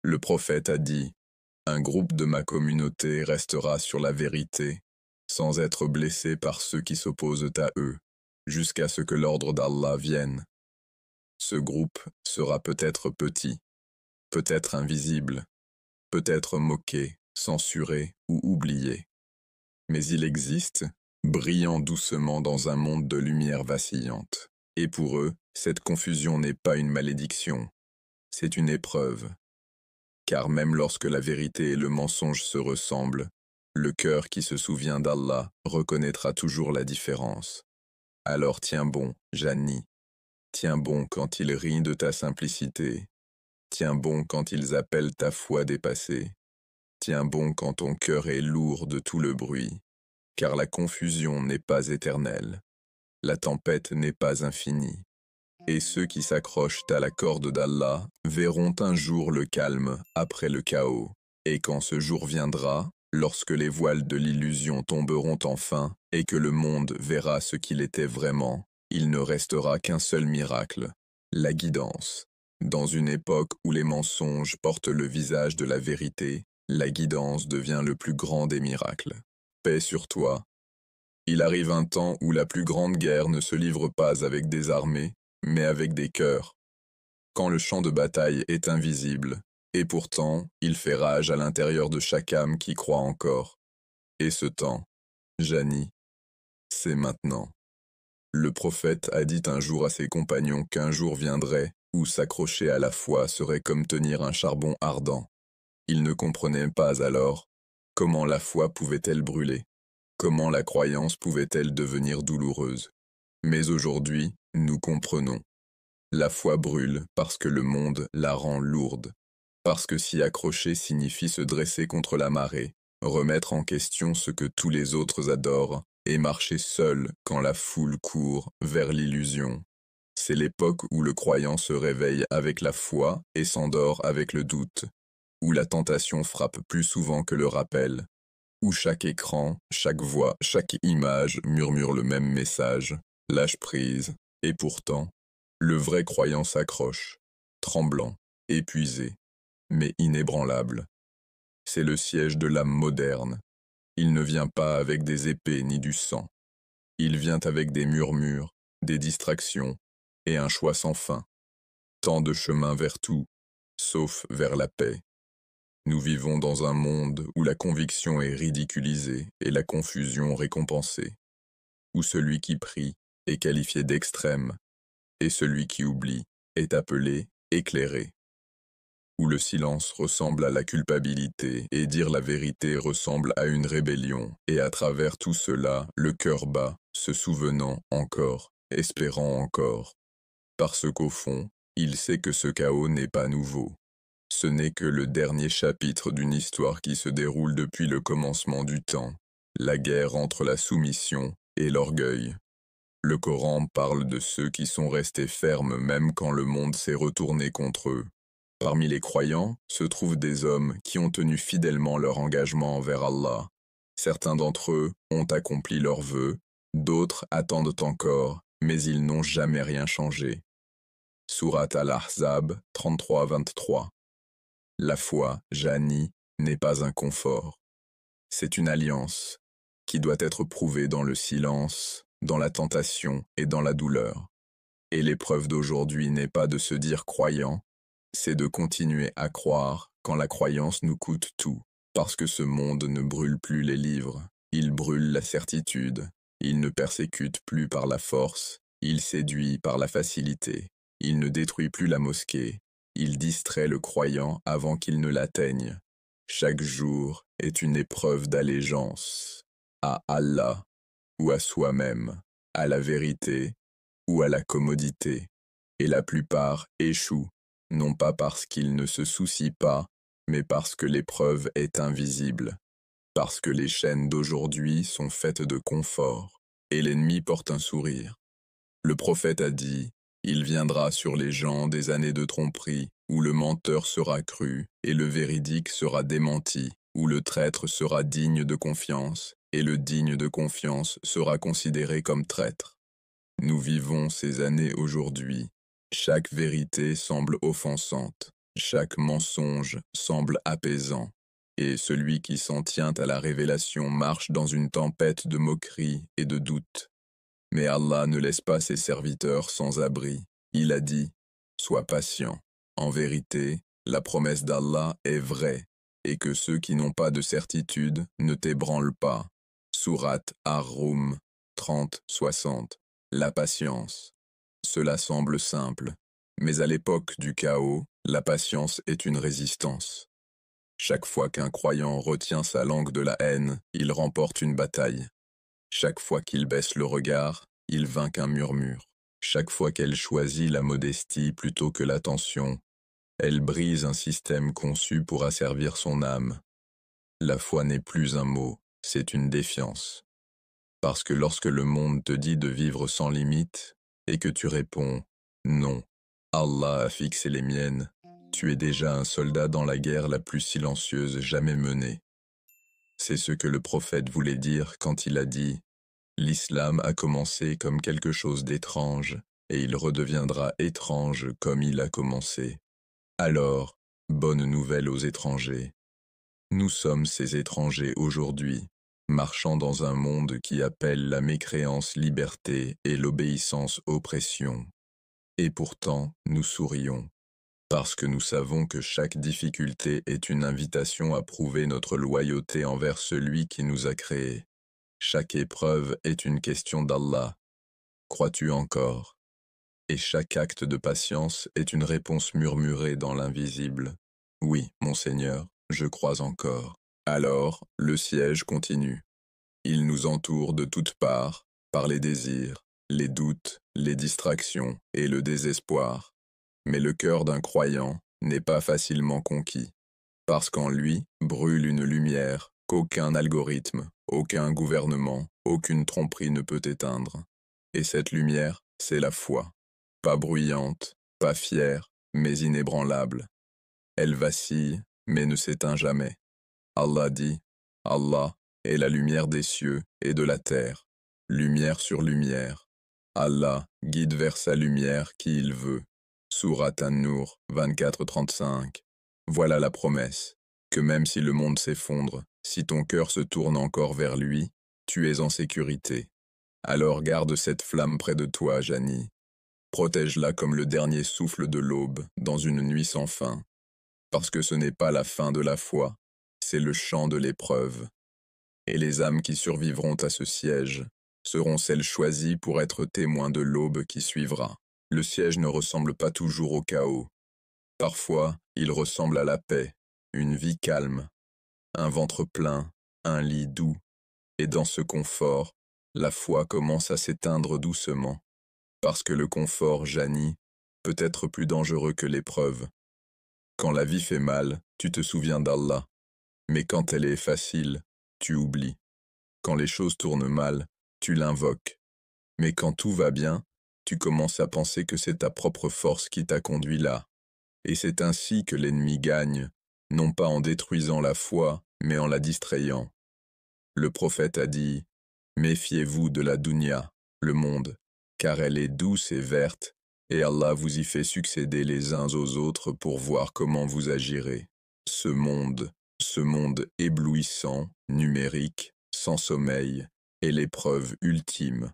Le prophète a dit, « Un groupe de ma communauté restera sur la vérité, sans être blessé par ceux qui s'opposent à eux, jusqu'à ce que l'ordre d'Allah vienne. Ce groupe sera peut-être petit, peut-être invisible, peut-être moqué, censuré ou oublié. Mais il existe, brillant doucement dans un monde de lumière vacillante. Et pour eux, cette confusion n'est pas une malédiction, c'est une épreuve. Car même lorsque la vérité et le mensonge se ressemblent, le cœur qui se souvient d'Allah reconnaîtra toujours la différence. Alors tiens bon, Jani. Tiens bon quand ils rient de ta simplicité. Tiens bon quand ils appellent ta foi dépassée. Tiens bon quand ton cœur est lourd de tout le bruit. Car la confusion n'est pas éternelle. La tempête n'est pas infinie. Et ceux qui s'accrochent à la corde d'Allah verront un jour le calme après le chaos. Et quand ce jour viendra, lorsque les voiles de l'illusion tomberont enfin et que le monde verra ce qu'il était vraiment, il ne restera qu'un seul miracle, la guidance. Dans une époque où les mensonges portent le visage de la vérité, la guidance devient le plus grand des miracles. Paix sur toi. Il arrive un temps où la plus grande guerre ne se livre pas avec des armées, mais avec des cœurs. Quand le champ de bataille est invisible, et pourtant il fait rage à l'intérieur de chaque âme qui croit encore. Et ce temps, Jani, c'est maintenant. Le prophète a dit un jour à ses compagnons qu'un jour viendrait où s'accrocher à la foi serait comme tenir un charbon ardent. Ils ne comprenaient pas alors comment la foi pouvait-elle brûler, comment la croyance pouvait-elle devenir douloureuse. Mais aujourd'hui, nous comprenons. La foi brûle parce que le monde la rend lourde, parce que s'y accrocher signifie se dresser contre la marée, remettre en question ce que tous les autres adorent, et marcher seul quand la foule court vers l'illusion. C'est l'époque où le croyant se réveille avec la foi et s'endort avec le doute, où la tentation frappe plus souvent que le rappel, où chaque écran, chaque voix, chaque image murmure le même message, lâche prise, et pourtant, le vrai croyant s'accroche, tremblant, épuisé, mais inébranlable. C'est le siège de l'âme moderne. Il ne vient pas avec des épées ni du sang. Il vient avec des murmures, des distractions et un choix sans fin. Tant de chemins vers tout, sauf vers la paix. Nous vivons dans un monde où la conviction est ridiculisée et la confusion récompensée, où celui qui prie est qualifié d'extrême et celui qui oublie est appelé éclairé, où le silence ressemble à la culpabilité et dire la vérité ressemble à une rébellion, et à travers tout cela, le cœur bat, se souvenant encore, espérant encore. Parce qu'au fond, il sait que ce chaos n'est pas nouveau. Ce n'est que le dernier chapitre d'une histoire qui se déroule depuis le commencement du temps, la guerre entre la soumission et l'orgueil. Le Coran parle de ceux qui sont restés fermes même quand le monde s'est retourné contre eux. Parmi les croyants se trouvent des hommes qui ont tenu fidèlement leur engagement envers Allah. Certains d'entre eux ont accompli leurs vœux, d'autres attendent encore, mais ils n'ont jamais rien changé. Surat Al-Ahzab 33-23. La foi, Jani, n'est pas un confort. C'est une alliance qui doit être prouvée dans le silence, dans la tentation et dans la douleur. Et l'épreuve d'aujourd'hui n'est pas de se dire croyant, c'est de continuer à croire quand la croyance nous coûte tout. Parce que ce monde ne brûle plus les livres, il brûle la certitude, il ne persécute plus par la force, il séduit par la facilité, il ne détruit plus la mosquée, il distrait le croyant avant qu'il ne l'atteigne. Chaque jour est une épreuve d'allégeance à Allah ou à soi-même, à la vérité ou à la commodité, et la plupart échouent, non pas parce qu'ils ne se soucient pas, mais parce que l'épreuve est invisible, parce que les chaînes d'aujourd'hui sont faites de confort, et l'ennemi porte un sourire. Le prophète a dit, « Il viendra sur les gens des années de tromperie, où le menteur sera cru, et le véridique sera démenti, où le traître sera digne de confiance, et le digne de confiance sera considéré comme traître. » Nous vivons ces années aujourd'hui, Chaque vérité semble offensante, chaque mensonge semble apaisant, et celui qui s'en tient à la révélation marche dans une tempête de moquerie et de doute. Mais Allah ne laisse pas ses serviteurs sans abri. Il a dit, « Sois patient. En vérité, la promesse d'Allah est vraie, et que ceux qui n'ont pas de certitude ne t'ébranlent pas. » Sourate Ar-Rum 30-60. La patience. Cela semble simple, mais à l'époque du chaos, la patience est une résistance. Chaque fois qu'un croyant retient sa langue de la haine, il remporte une bataille. Chaque fois qu'il baisse le regard, il vainc un murmure. Chaque fois qu'elle choisit la modestie plutôt que l'attention, elle brise un système conçu pour asservir son âme. La foi n'est plus un mot, c'est une défiance. Parce que lorsque le monde te dit de vivre sans limite, et que tu réponds « Non, Allah a fixé les miennes », tu es déjà un soldat dans la guerre la plus silencieuse jamais menée. C'est ce que le prophète voulait dire quand il a dit « L'islam a commencé comme quelque chose d'étrange, et il redeviendra étrange comme il a commencé. » Alors, bonne nouvelle aux étrangers. Nous sommes ces étrangers aujourd'hui, marchant dans un monde qui appelle la mécréance liberté et l'obéissance oppression. Et pourtant, nous sourions, parce que nous savons que chaque difficulté est une invitation à prouver notre loyauté envers celui qui nous a créés. Chaque épreuve est une question d'Allah. Crois-tu encore? Et chaque acte de patience est une réponse murmurée dans l'invisible. Oui, mon Seigneur, je crois encore. Alors, le siège continue. Il nous entoure de toutes parts, par les désirs, les doutes, les distractions et le désespoir. Mais le cœur d'un croyant n'est pas facilement conquis, parce qu'en lui brûle une lumière qu'aucun algorithme, aucun gouvernement, aucune tromperie ne peut éteindre. Et cette lumière, c'est la foi. Pas bruyante, pas fière, mais inébranlable. Elle vacille, mais ne s'éteint jamais. Allah dit, Allah est la lumière des cieux et de la terre, lumière sur lumière. Allah guide vers sa lumière qui il veut. Sourate An-Nur 24-35. Voilà la promesse, que même si le monde s'effondre, si ton cœur se tourne encore vers lui, tu es en sécurité. Alors garde cette flamme près de toi, Janie. Protège-la comme le dernier souffle de l'aube dans une nuit sans fin. Parce que ce n'est pas la fin de la foi, c'est le chant de l'épreuve. Et les âmes qui survivront à ce siège seront celles choisies pour être témoins de l'aube qui suivra. Le siège ne ressemble pas toujours au chaos. Parfois, il ressemble à la paix, une vie calme, un ventre plein, un lit doux. Et dans ce confort, la foi commence à s'éteindre doucement. Parce que le confort, Janie, peut être plus dangereux que l'épreuve. Quand la vie fait mal, tu te souviens d'Allah. Mais quand elle est facile, tu oublies. Quand les choses tournent mal, tu l'invoques. Mais quand tout va bien, tu commences à penser que c'est ta propre force qui t'a conduit là. Et c'est ainsi que l'ennemi gagne, non pas en détruisant la foi, mais en la distrayant. Le prophète a dit, « Méfiez-vous de la dunya, le monde, car elle est douce et verte, et Allah vous y fait succéder les uns aux autres pour voir comment vous agirez. Ce monde éblouissant, numérique, sans sommeil, est l'épreuve ultime.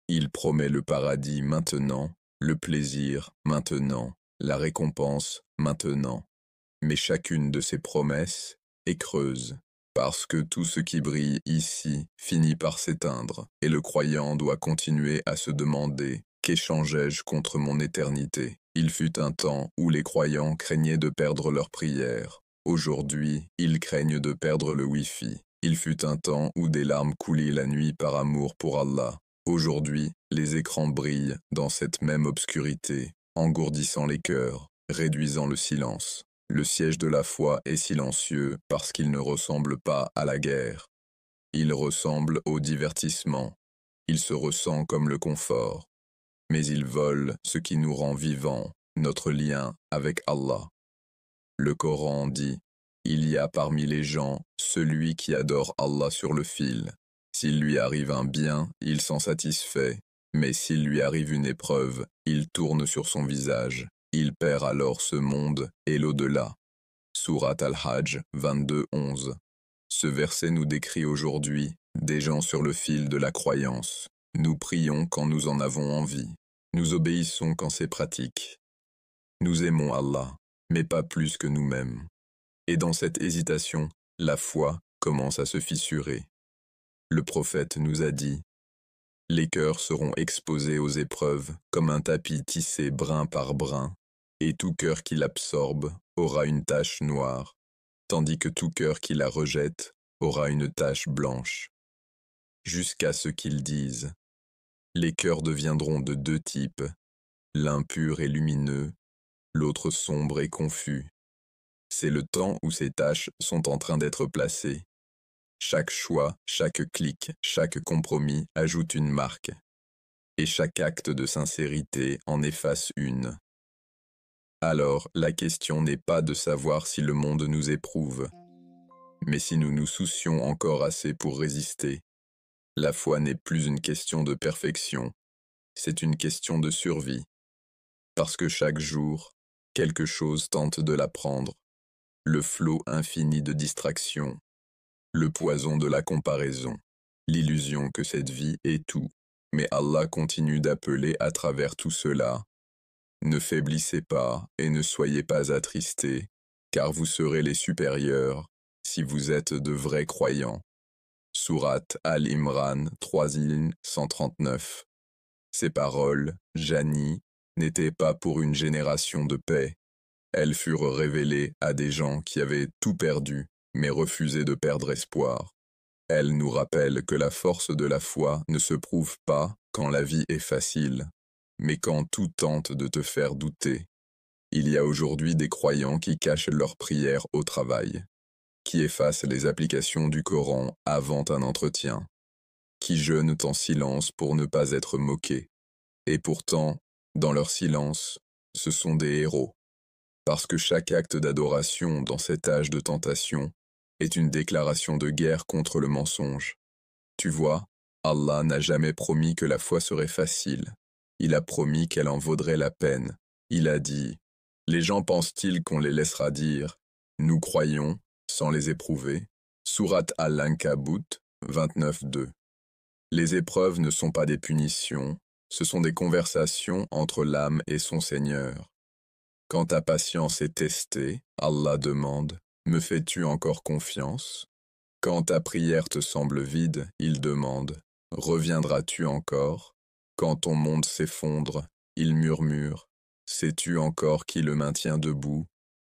Il promet le paradis maintenant, le plaisir maintenant, la récompense maintenant. Mais chacune de ces promesses est creuse, parce que tout ce qui brille ici finit par s'éteindre, et le croyant doit continuer à se demander « Qu'échangeais-je contre mon éternité ?» Il fut un temps où les croyants craignaient de perdre leur prière. Aujourd'hui, ils craignent de perdre le Wi-Fi. Il fut un temps où des larmes coulaient la nuit par amour pour Allah. Aujourd'hui, les écrans brillent dans cette même obscurité, engourdissant les cœurs, réduisant le silence. Le siège de la foi est silencieux parce qu'il ne ressemble pas à la guerre. Il ressemble au divertissement. Il se ressent comme le confort. Mais il vole ce qui nous rend vivants, notre lien avec Allah. Le Coran dit, « Il y a parmi les gens celui qui adore Allah sur le fil. S'il lui arrive un bien, il s'en satisfait, Mais s'il lui arrive une épreuve, il tourne sur son visage. Il perd alors ce monde et l'au-delà. Sourate Al-Hajj 22-11. Ce verset nous décrit aujourd'hui des gens sur le fil de la croyance. Nous prions quand nous en avons envie. Nous obéissons quand c'est pratique. Nous aimons Allah, mais pas plus que nous-mêmes. Et dans cette hésitation, la foi commence à se fissurer. Le prophète nous a dit: les cœurs seront exposés aux épreuves comme un tapis tissé brin par brin, et tout cœur qui l'absorbe aura une tache noire, tandis que tout cœur qui la rejette aura une tache blanche. Jusqu'à ce qu'ils disent: les cœurs deviendront de deux types, l'un pur et lumineux, l'autre sombre et confus. C'est le temps où ces taches sont en train d'être placées. Chaque choix, chaque clic, chaque compromis ajoute une marque, et chaque acte de sincérité en efface une. Alors, la question n'est pas de savoir si le monde nous éprouve, mais si nous nous soucions encore assez pour résister. La foi n'est plus une question de perfection, c'est une question de survie. Parce que chaque jour, quelque chose tente de la prendre. Le flot infini de distractions, le poison de la comparaison, l'illusion que cette vie est tout. Mais Allah continue d'appeler à travers tout cela: ne faiblissez pas et ne soyez pas attristés, car vous serez les supérieurs si vous êtes de vrais croyants. Sourate Al-Imran 3139. Ces paroles, Jani, n'étaient pas pour une génération de paix. Elles furent révélées à des gens qui avaient tout perdu, mais refusaient de perdre espoir. Elles nous rappellent que la force de la foi ne se prouve pas quand la vie est facile, mais quand tout tente de te faire douter. Il y a aujourd'hui des croyants qui cachent leurs prières au travail, qui effacent les applications du Coran avant un entretien, qui jeûnent en silence pour ne pas être moqués. Et pourtant, dans leur silence, ce sont des héros. Parce que chaque acte d'adoration dans cet âge de tentation est une déclaration de guerre contre le mensonge. Tu vois, Allah n'a jamais promis que la foi serait facile. Il a promis qu'elle en vaudrait la peine. Il a dit: les gens pensent-ils qu'on les laissera dire « nous croyons » sans les éprouver? Sourate Al-Ankabut 29-2. Les épreuves ne sont pas des punitions, ce sont des conversations entre l'âme et son Seigneur. Quand ta patience est testée, Allah demande: me fais-tu encore confiance? Quand ta prière te semble vide, il demande: reviendras-tu encore? Quand ton monde s'effondre, il murmure: sais-tu encore qui le maintient debout?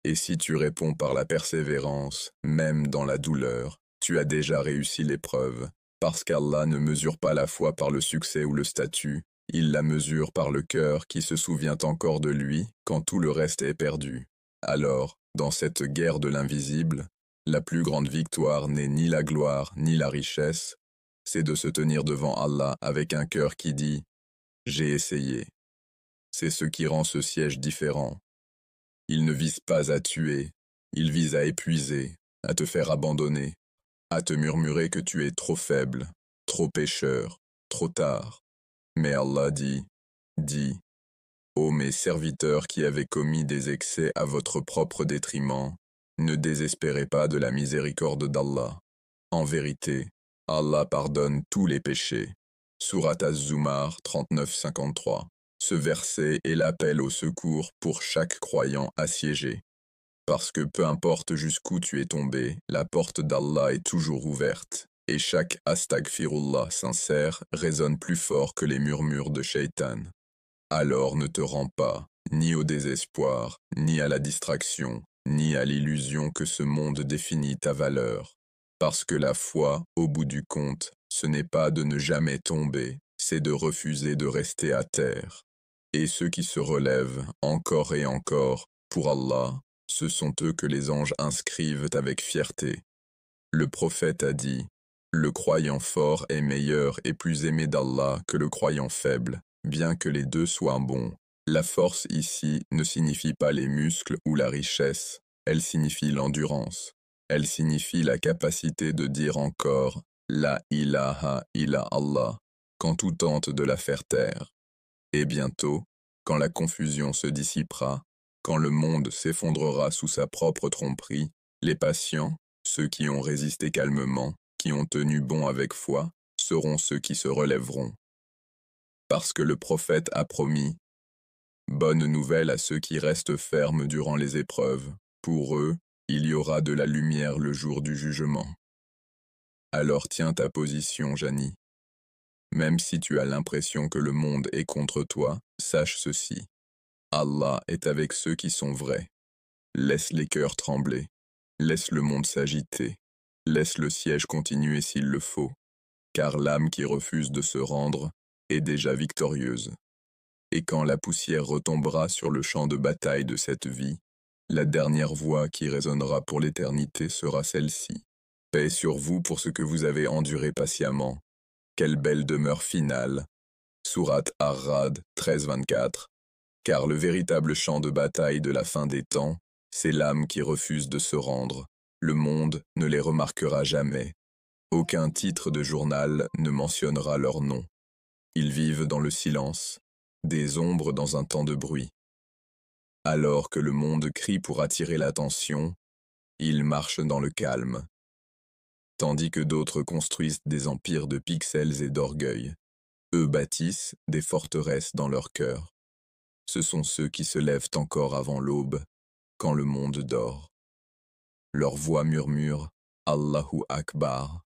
Et si tu réponds par la persévérance, même dans la douleur, tu as déjà réussi l'épreuve, parce qu'Allah ne mesure pas la foi par le succès ou le statut, il la mesure par le cœur qui se souvient encore de lui quand tout le reste est perdu. Alors, dans cette guerre de l'invisible, la plus grande victoire n'est ni la gloire ni la richesse, c'est de se tenir devant Allah avec un cœur qui dit: j'ai essayé. C'est ce qui rend ce siège différent. Il ne vise pas à tuer, il vise à épuiser, à te faire abandonner, à te murmurer que tu es trop faible, trop pécheur, trop tard. Mais Allah dit: ô mes serviteurs qui avez commis des excès à votre propre détriment, ne désespérez pas de la miséricorde d'Allah. En vérité, Allah pardonne tous les péchés. Sourate Az-Zumar 39-53. Ce verset est l'appel au secours pour chaque croyant assiégé. Parce que peu importe jusqu'où tu es tombé, la porte d'Allah est toujours ouverte, et chaque astaghfirullah sincère résonne plus fort que les murmures de Shaitan. Alors ne te rends pas, ni au désespoir, ni à la distraction, ni à l'illusion que ce monde définit ta valeur. Parce que la foi, au bout du compte, ce n'est pas de ne jamais tomber, c'est de refuser de rester à terre. Et ceux qui se relèvent, encore et encore, pour Allah, ce sont eux que les anges inscrivent avec fierté. Le prophète a dit: le croyant fort est meilleur et plus aimé d'Allah que le croyant faible, bien que les deux soient bons. La force ici ne signifie pas les muscles ou la richesse, elle signifie l'endurance. Elle signifie la capacité de dire encore La ilaha illa Allah quand tout tente de la faire taire. Et bientôt, quand la confusion se dissipera, quand le monde s'effondrera sous sa propre tromperie, les patients, ceux qui ont résisté calmement, qui ont tenu bon avec foi, seront ceux qui se relèveront. Parce que le prophète a promis, bonne nouvelle à ceux qui restent fermes durant les épreuves. Pour eux, il y aura de la lumière le jour du jugement. Alors tiens ta position, Jani. Même si tu as l'impression que le monde est contre toi, sache ceci. Allah est avec ceux qui sont vrais. Laisse les cœurs trembler. Laisse le monde s'agiter. Laisse le siège continuer s'il le faut. Car l'âme qui refuse de se rendre est déjà victorieuse. Et quand la poussière retombera sur le champ de bataille de cette vie, la dernière voix qui résonnera pour l'éternité sera celle-ci. Paix sur vous pour ce que vous avez enduré patiemment. Quelle belle demeure finale. Sourate Ar-Ra'd 13-24. Car le véritable champ de bataille de la fin des temps, c'est l'âme qui refuse de se rendre. Le monde ne les remarquera jamais. Aucun titre de journal ne mentionnera leur nom. Ils vivent dans le silence, des ombres dans un temps de bruit. Alors que le monde crie pour attirer l'attention, ils marchent dans le calme. Tandis que d'autres construisent des empires de pixels et d'orgueil. Eux bâtissent des forteresses dans leur cœur. Ce sont ceux qui se lèvent encore avant l'aube, quand le monde dort. Leur voix murmure « Allahu Akbar »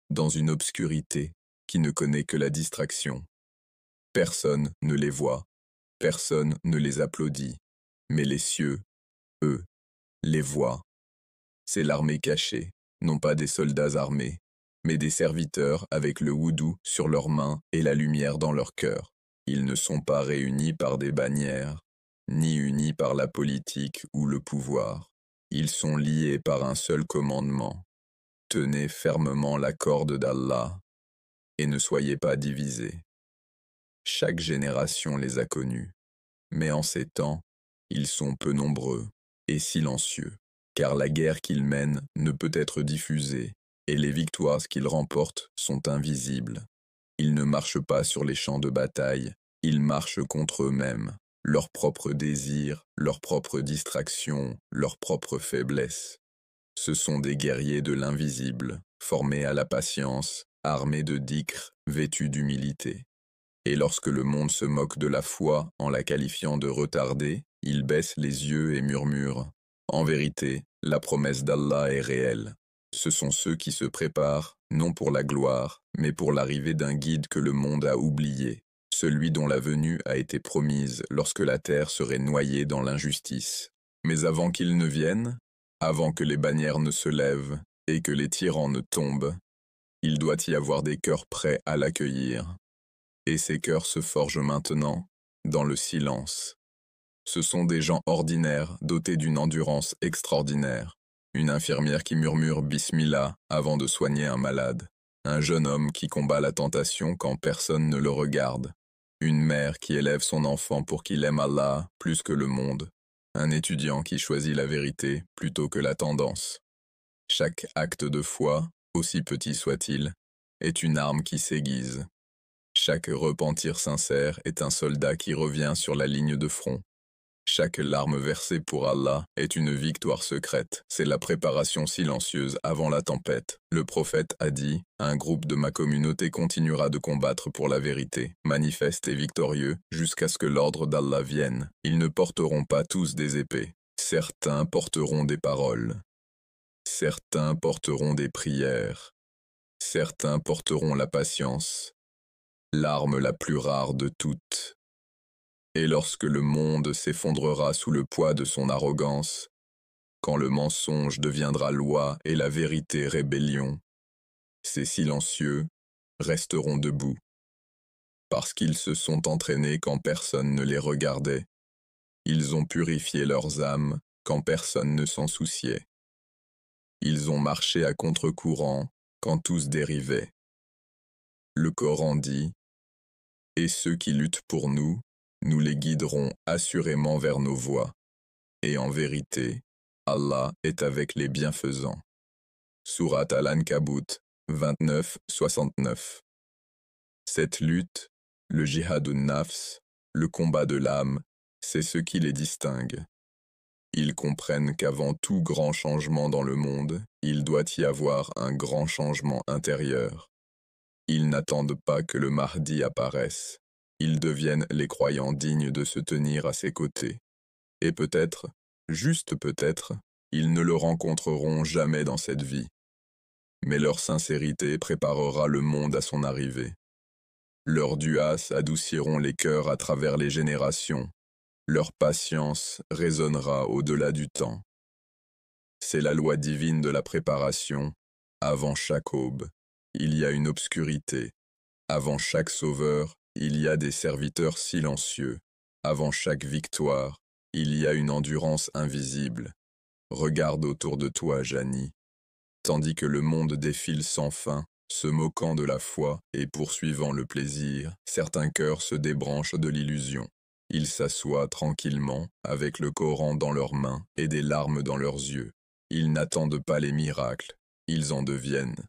dans une obscurité qui ne connaît que la distraction. Personne ne les voit, personne ne les applaudit, mais les cieux, eux, les voient. C'est l'armée cachée, non pas des soldats armés, mais des serviteurs avec le houdou sur leurs mains et la lumière dans leur cœur. Ils ne sont pas réunis par des bannières, ni unis par la politique ou le pouvoir. Ils sont liés par un seul commandement. Tenez fermement la corde d'Allah, et ne soyez pas divisés. Chaque génération les a connus, mais en ces temps, ils sont peu nombreux et silencieux, car la guerre qu'ils mènent ne peut être diffusée, et les victoires qu'ils remportent sont invisibles. Ils ne marchent pas sur les champs de bataille, ils marchent contre eux-mêmes, leurs propres désirs, leurs propres distractions, leurs propres faiblesses. Ce sont des guerriers de l'invisible, formés à la patience, armés de dhikr, vêtus d'humilité. Et lorsque le monde se moque de la foi en la qualifiant de retardée, ils baissent les yeux et murmurent « En vérité, la promesse d'Allah est réelle. » Ce sont ceux qui se préparent, non pour la gloire, mais pour l'arrivée d'un guide que le monde a oublié, celui dont la venue a été promise lorsque la terre serait noyée dans l'injustice. Mais avant qu'il ne vienne, avant que les bannières ne se lèvent et que les tyrans ne tombent, il doit y avoir des cœurs prêts à l'accueillir. Et ces cœurs se forgent maintenant, dans le silence. Ce sont des gens ordinaires, dotés d'une endurance extraordinaire. Une infirmière qui murmure « Bismillah » avant de soigner un malade. Un jeune homme qui combat la tentation quand personne ne le regarde. Une mère qui élève son enfant pour qu'il aime Allah plus que le monde. Un étudiant qui choisit la vérité plutôt que la tendance. Chaque acte de foi, aussi petit soit-il, est une arme qui s'aiguise. Chaque repentir sincère est un soldat qui revient sur la ligne de front. Chaque larme versée pour Allah est une victoire secrète. C'est la préparation silencieuse avant la tempête. Le prophète a dit « Un groupe de ma communauté continuera de combattre pour la vérité, manifeste et victorieux, jusqu'à ce que l'ordre d'Allah vienne. Ils ne porteront pas tous des épées. Certains porteront des paroles. Certains porteront des prières. Certains porteront la patience. L'arme la plus rare de toutes. Et lorsque le monde s'effondrera sous le poids de son arrogance, quand le mensonge deviendra loi et la vérité rébellion, ces silencieux resteront debout, parce qu'ils se sont entraînés quand personne ne les regardait. Ils ont purifié leurs âmes quand personne ne s'en souciait. Ils ont marché à contre-courant quand tous dérivaient. Le Coran dit « Et ceux qui luttent pour nous, nous les guiderons assurément vers nos voies. Et en vérité, Allah est avec les bienfaisants. » Sourate Al-Ankabut 29-69. Cette lutte, le jihad nafs, le combat de l'âme, c'est ce qui les distingue. Ils comprennent qu'avant tout grand changement dans le monde, il doit y avoir un grand changement intérieur. Ils n'attendent pas que le Mahdi apparaisse. Ils deviennent les croyants dignes de se tenir à ses côtés. Et peut-être, juste peut-être, ils ne le rencontreront jamais dans cette vie. Mais leur sincérité préparera le monde à son arrivée. Leurs duas adouciront les cœurs à travers les générations. Leur patience résonnera au-delà du temps. C'est la loi divine de la préparation. Avant chaque aube, il y a une obscurité. Avant chaque sauveur, il y a des serviteurs silencieux. Avant chaque victoire, il y a une endurance invisible. Regarde autour de toi, Jani. Tandis que le monde défile sans fin, se moquant de la foi et poursuivant le plaisir, certains cœurs se débranchent de l'illusion. Ils s'assoient tranquillement, avec le Coran dans leurs mains et des larmes dans leurs yeux. Ils n'attendent pas les miracles, ils en deviennent.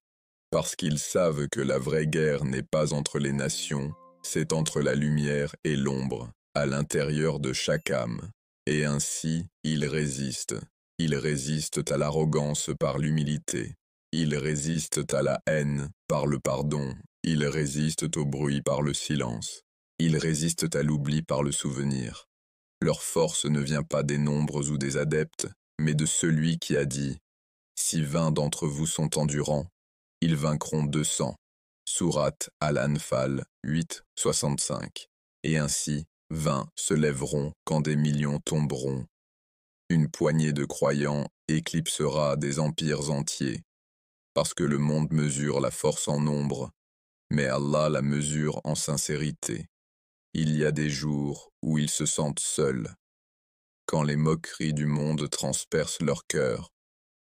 Parce qu'ils savent que la vraie guerre n'est pas entre les nations, c'est entre la lumière et l'ombre, à l'intérieur de chaque âme. Et ainsi, ils résistent. Ils résistent à l'arrogance par l'humilité. Ils résistent à la haine par le pardon. Ils résistent au bruit par le silence. Ils résistent à l'oubli par le souvenir. Leur force ne vient pas des nombres ou des adeptes, mais de celui qui a dit « Si 20 d'entre vous sont endurants, ils vaincront 200. » Sourate Al-Anfal 8, 65. Et ainsi, 20 se lèveront quand des millions tomberont. Une poignée de croyants éclipsera des empires entiers, parce que le monde mesure la force en nombre, mais Allah la mesure en sincérité. Il y a des jours où ils se sentent seuls, quand les moqueries du monde transpercent leur cœur,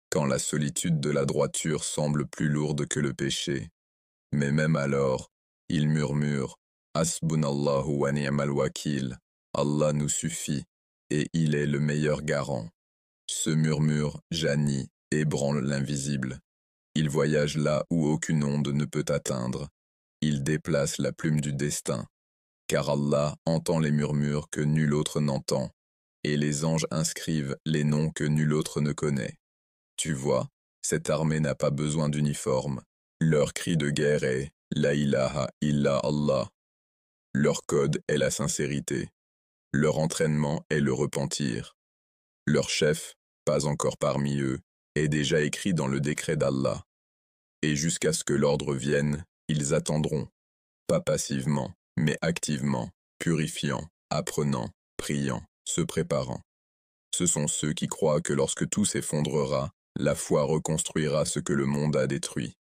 quand la solitude de la droiture semble plus lourde que le péché. Mais même alors, ils murmurent « Hasbunallahu wa ni'mal wakil » Allah nous suffit, et il est le meilleur garant. Ce murmure jaillit, ébranle l'invisible. Il voyage là où aucune onde ne peut atteindre. Il déplace la plume du destin, car Allah entend les murmures que nul autre n'entend, et les anges inscrivent les noms que nul autre ne connaît. Tu vois, cette armée n'a pas besoin d'uniforme. Leur cri de guerre est « La ilaha illa Allah ». Leur code est la sincérité. Leur entraînement est le repentir. Leur chef, pas encore parmi eux, est déjà écrit dans le décret d'Allah. Et jusqu'à ce que l'ordre vienne, ils attendront, pas passivement, mais activement, purifiant, apprenant, priant, se préparant. Ce sont ceux qui croient que lorsque tout s'effondrera, la foi reconstruira ce que le monde a détruit.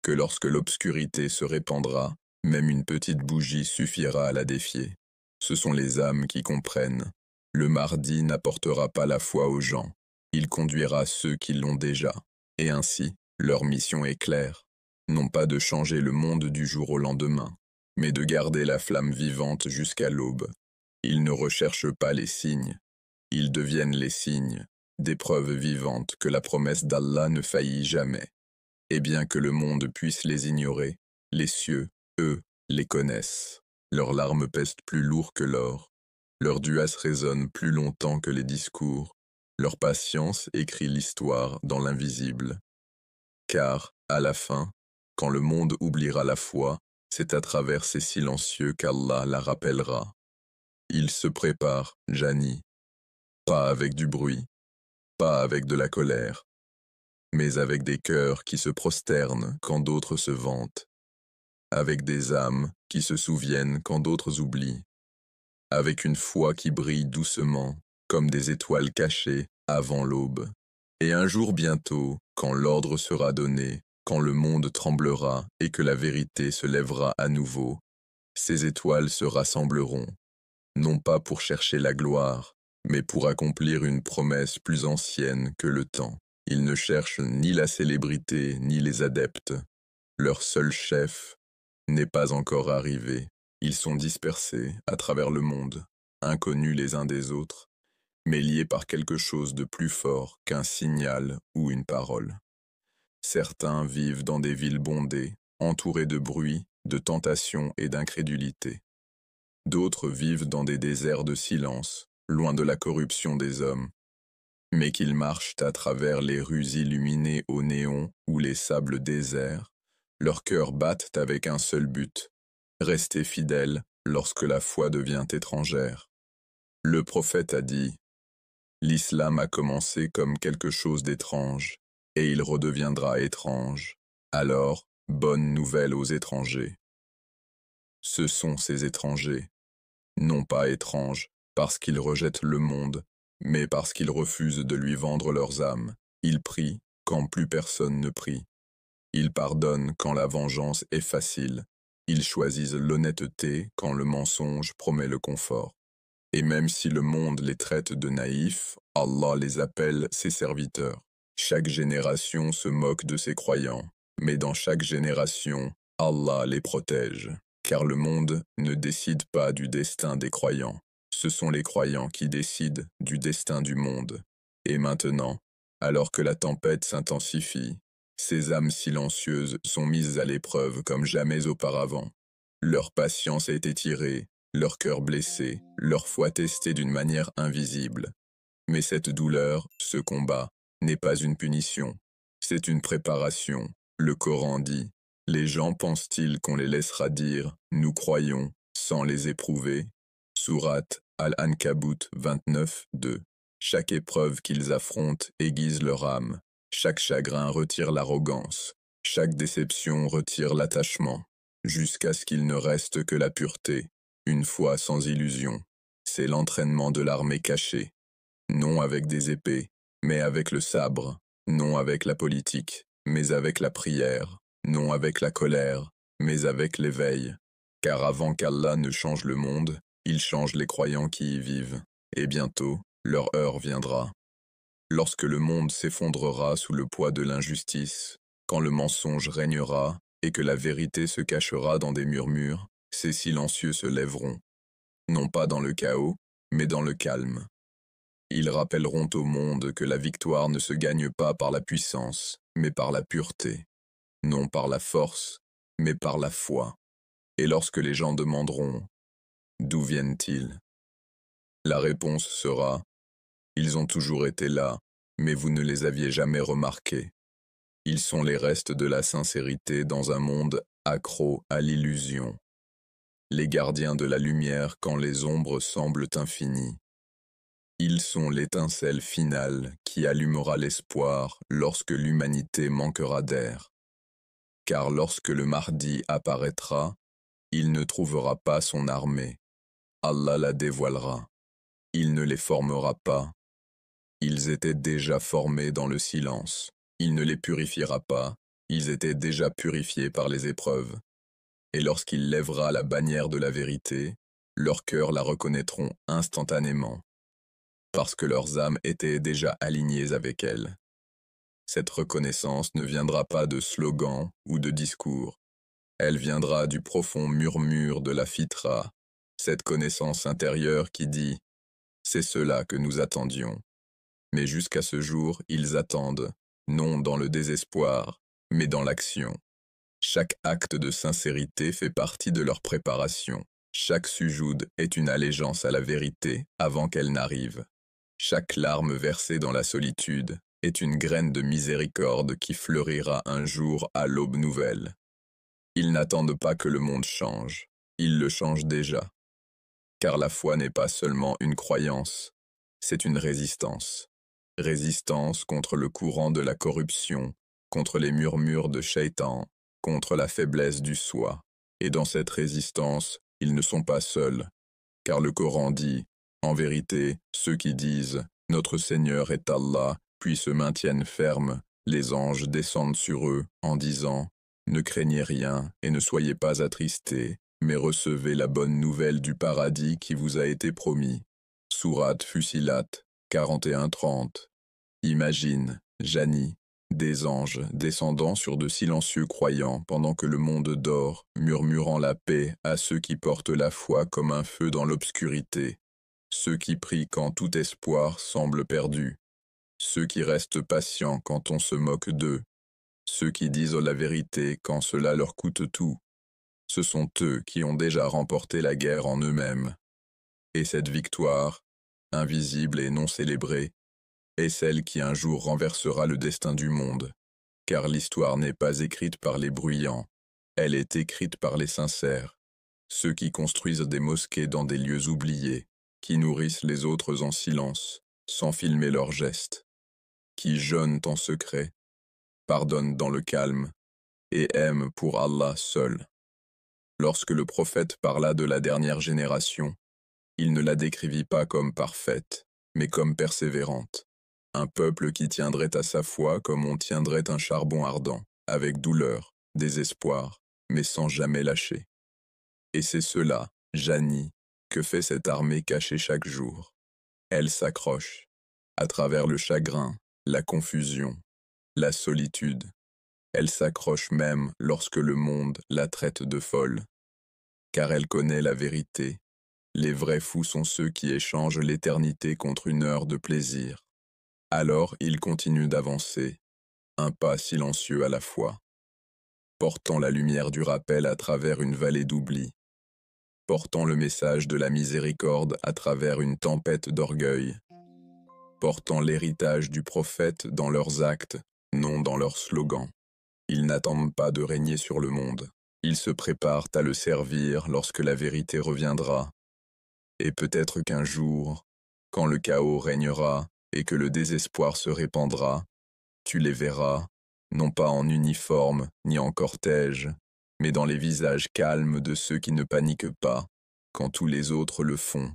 Que lorsque l'obscurité se répandra, même une petite bougie suffira à la défier. Ce sont les âmes qui comprennent. Le Mahdi n'apportera pas la foi aux gens. Il conduira ceux qui l'ont déjà. Et ainsi, leur mission est claire. Non pas de changer le monde du jour au lendemain, mais de garder la flamme vivante jusqu'à l'aube. Ils ne recherchent pas les signes. Ils deviennent les signes, des preuves vivantes que la promesse d'Allah ne faillit jamais. Et bien que le monde puisse les ignorer, les cieux, eux, les connaissent. Leurs larmes pèsent plus lourd que l'or. Leur duas résonne plus longtemps que les discours. Leur patience écrit l'histoire dans l'invisible. Car, à la fin, quand le monde oubliera la foi, c'est à travers ces silencieux qu'Allah la rappellera. Ils se préparent, Jani, pas avec du bruit, pas avec de la colère, mais avec des cœurs qui se prosternent quand d'autres se vantent, avec des âmes qui se souviennent quand d'autres oublient, avec une foi qui brille doucement, comme des étoiles cachées avant l'aube. Et un jour bientôt, quand l'ordre sera donné, quand le monde tremblera et que la vérité se lèvera à nouveau, ces étoiles se rassembleront, non pas pour chercher la gloire, mais pour accomplir une promesse plus ancienne que le temps. Ils ne cherchent ni la célébrité ni les adeptes. Leur seul chef n'est pas encore arrivé. Ils sont dispersés à travers le monde, inconnus les uns des autres, mais liés par quelque chose de plus fort qu'un signal ou une parole. Certains vivent dans des villes bondées, entourés de bruit, de tentation et d'incrédulité. D'autres vivent dans des déserts de silence, loin de la corruption des hommes, mais qu'ils marchent à travers les rues illuminées au néon ou les sables déserts, leurs cœurs battent avec un seul but, rester fidèles lorsque la foi devient étrangère. Le prophète a dit, « L'islam a commencé comme quelque chose d'étrange, et il redeviendra étrange. Alors, bonne nouvelle aux étrangers. » Ce sont ces étrangers, non pas étranges, parce qu'ils rejettent le monde, mais parce qu'ils refusent de lui vendre leurs âmes. Ils prient quand plus personne ne prie. Ils pardonnent quand la vengeance est facile. Ils choisissent l'honnêteté quand le mensonge promet le confort. Et même si le monde les traite de naïfs, Allah les appelle ses serviteurs. Chaque génération se moque de ses croyants, mais dans chaque génération, Allah les protège. Car le monde ne décide pas du destin des croyants. Ce sont les croyants qui décident du destin du monde. Et maintenant, alors que la tempête s'intensifie, ces âmes silencieuses sont mises à l'épreuve comme jamais auparavant. Leur patience est étirée, leur cœur blessé, leur foi testée d'une manière invisible. Mais cette douleur, ce combat, n'est pas une punition, c'est une préparation. Le Coran dit, « Les gens pensent-ils qu'on les laissera dire « Nous croyons » sans les éprouver ?» Sourate Al-Ankabut 29, 2. Chaque épreuve qu'ils affrontent aiguise leur âme. Chaque chagrin retire l'arrogance. Chaque déception retire l'attachement. Jusqu'à ce qu'il ne reste que la pureté. Une foi sans illusion. C'est l'entraînement de l'armée cachée. Non avec des épées, mais avec le sabre. Non avec la politique, mais avec la prière. Non avec la colère, mais avec l'éveil. Car avant qu'Allah ne change le monde, il change les croyants qui y vivent. Et bientôt, leur heure viendra. Lorsque le monde s'effondrera sous le poids de l'injustice, quand le mensonge régnera et que la vérité se cachera dans des murmures, ces silencieux se lèveront. Non pas dans le chaos, mais dans le calme. Ils rappelleront au monde que la victoire ne se gagne pas par la puissance, mais par la pureté. Non par la force, mais par la foi. Et lorsque les gens demanderont « D'où viennent-ils ?» La réponse sera « Ils ont toujours été là, mais vous ne les aviez jamais remarqués. Ils sont les restes de la sincérité dans un monde accro à l'illusion. Les gardiens de la lumière quand les ombres semblent infinies. Ils sont l'étincelle finale qui allumera l'espoir lorsque l'humanité manquera d'air. Car lorsque le Mahdi apparaîtra, il ne trouvera pas son armée. Allah la dévoilera. Il ne les formera pas. Ils étaient déjà formés dans le silence. Il ne les purifiera pas. Ils étaient déjà purifiés par les épreuves. Et lorsqu'il lèvera la bannière de la vérité, leurs cœurs la reconnaîtront instantanément, parce que leurs âmes étaient déjà alignées avec elle. Cette reconnaissance ne viendra pas de slogans ou de discours. Elle viendra du profond murmure de la fitra, cette connaissance intérieure qui dit « C'est cela que nous attendions ». Mais jusqu'à ce jour, ils attendent, non dans le désespoir, mais dans l'action. Chaque acte de sincérité fait partie de leur préparation. Chaque sujoud est une allégeance à la vérité avant qu'elle n'arrive. Chaque larme versée dans la solitude est une graine de miséricorde qui fleurira un jour à l'aube nouvelle. Ils n'attendent pas que le monde change, ils le changent déjà. Car la foi n'est pas seulement une croyance, c'est une résistance. Résistance contre le courant de la corruption, contre les murmures de Shaitan, contre la faiblesse du soi. Et dans cette résistance, ils ne sont pas seuls. Car le Coran dit, en vérité, ceux qui disent « Notre Seigneur est Allah », puis se maintiennent fermes, les anges descendent sur eux en disant « Ne craignez rien et ne soyez pas attristés, mais recevez la bonne nouvelle du paradis qui vous a été promis. » Sourate Fussilat 41-30. Imagine, Jani, des anges descendant sur de silencieux croyants pendant que le monde dort, murmurant la paix à ceux qui portent la foi comme un feu dans l'obscurité, ceux qui prient quand tout espoir semble perdu, ceux qui restent patients quand on se moque d'eux, ceux qui disent la vérité quand cela leur coûte tout. Ce sont eux qui ont déjà remporté la guerre en eux-mêmes. Et cette victoire, invisible et non célébrée, est celle qui un jour renversera le destin du monde. Car l'histoire n'est pas écrite par les bruyants, elle est écrite par les sincères, ceux qui construisent des mosquées dans des lieux oubliés, qui nourrissent les autres en silence, sans filmer leurs gestes, qui jeûnent en secret, pardonnent dans le calme, et aiment pour Allah seul. Lorsque le prophète parla de la dernière génération, il ne la décrivit pas comme parfaite, mais comme persévérante. Un peuple qui tiendrait à sa foi comme on tiendrait un charbon ardent, avec douleur, désespoir, mais sans jamais lâcher. Et c'est cela, Jani, que fait cette armée cachée chaque jour. Elle s'accroche, à travers le chagrin, la confusion, la solitude. Elle s'accroche même lorsque le monde la traite de folle. Car elle connaît la vérité. Les vrais fous sont ceux qui échangent l'éternité contre une heure de plaisir. Alors il continue d'avancer, un pas silencieux à la fois, portant la lumière du rappel à travers une vallée d'oubli, portant le message de la miséricorde à travers une tempête d'orgueil, portant l'héritage du prophète dans leurs actes, non dans leurs slogans. Ils n'attendent pas de régner sur le monde, ils se préparent à le servir lorsque la vérité reviendra. Et peut-être qu'un jour, quand le chaos régnera, et que le désespoir se répandra, tu les verras, non pas en uniforme ni en cortège, mais dans les visages calmes de ceux qui ne paniquent pas, quand tous les autres le font.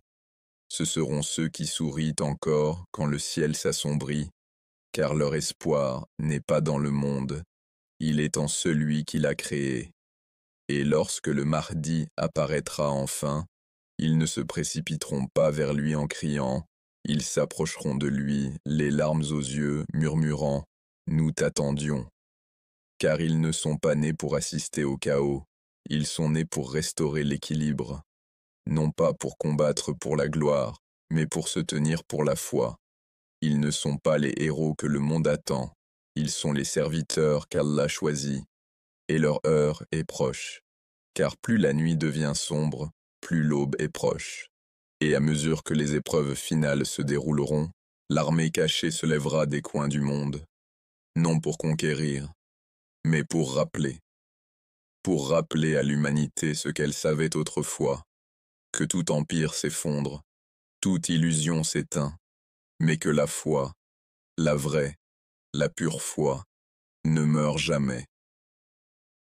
Ce seront ceux qui sourient encore quand le ciel s'assombrit, car leur espoir n'est pas dans le monde, il est en celui qui l'a créé. Et lorsque le Mahdi apparaîtra enfin, ils ne se précipiteront pas vers lui en criant, ils s'approcheront de lui, les larmes aux yeux, murmurant « Nous t'attendions ». Car ils ne sont pas nés pour assister au chaos, ils sont nés pour restaurer l'équilibre. Non pas pour combattre pour la gloire, mais pour se tenir pour la foi. Ils ne sont pas les héros que le monde attend, ils sont les serviteurs qu'Allah choisit. Et leur heure est proche. Car plus la nuit devient sombre, plus l'aube est proche. Et à mesure que les épreuves finales se dérouleront, l'armée cachée se lèvera des coins du monde, non pour conquérir, mais pour rappeler. Pour rappeler à l'humanité ce qu'elle savait autrefois, que tout empire s'effondre, toute illusion s'éteint, mais que la foi, la vraie, la pure foi, ne meurt jamais.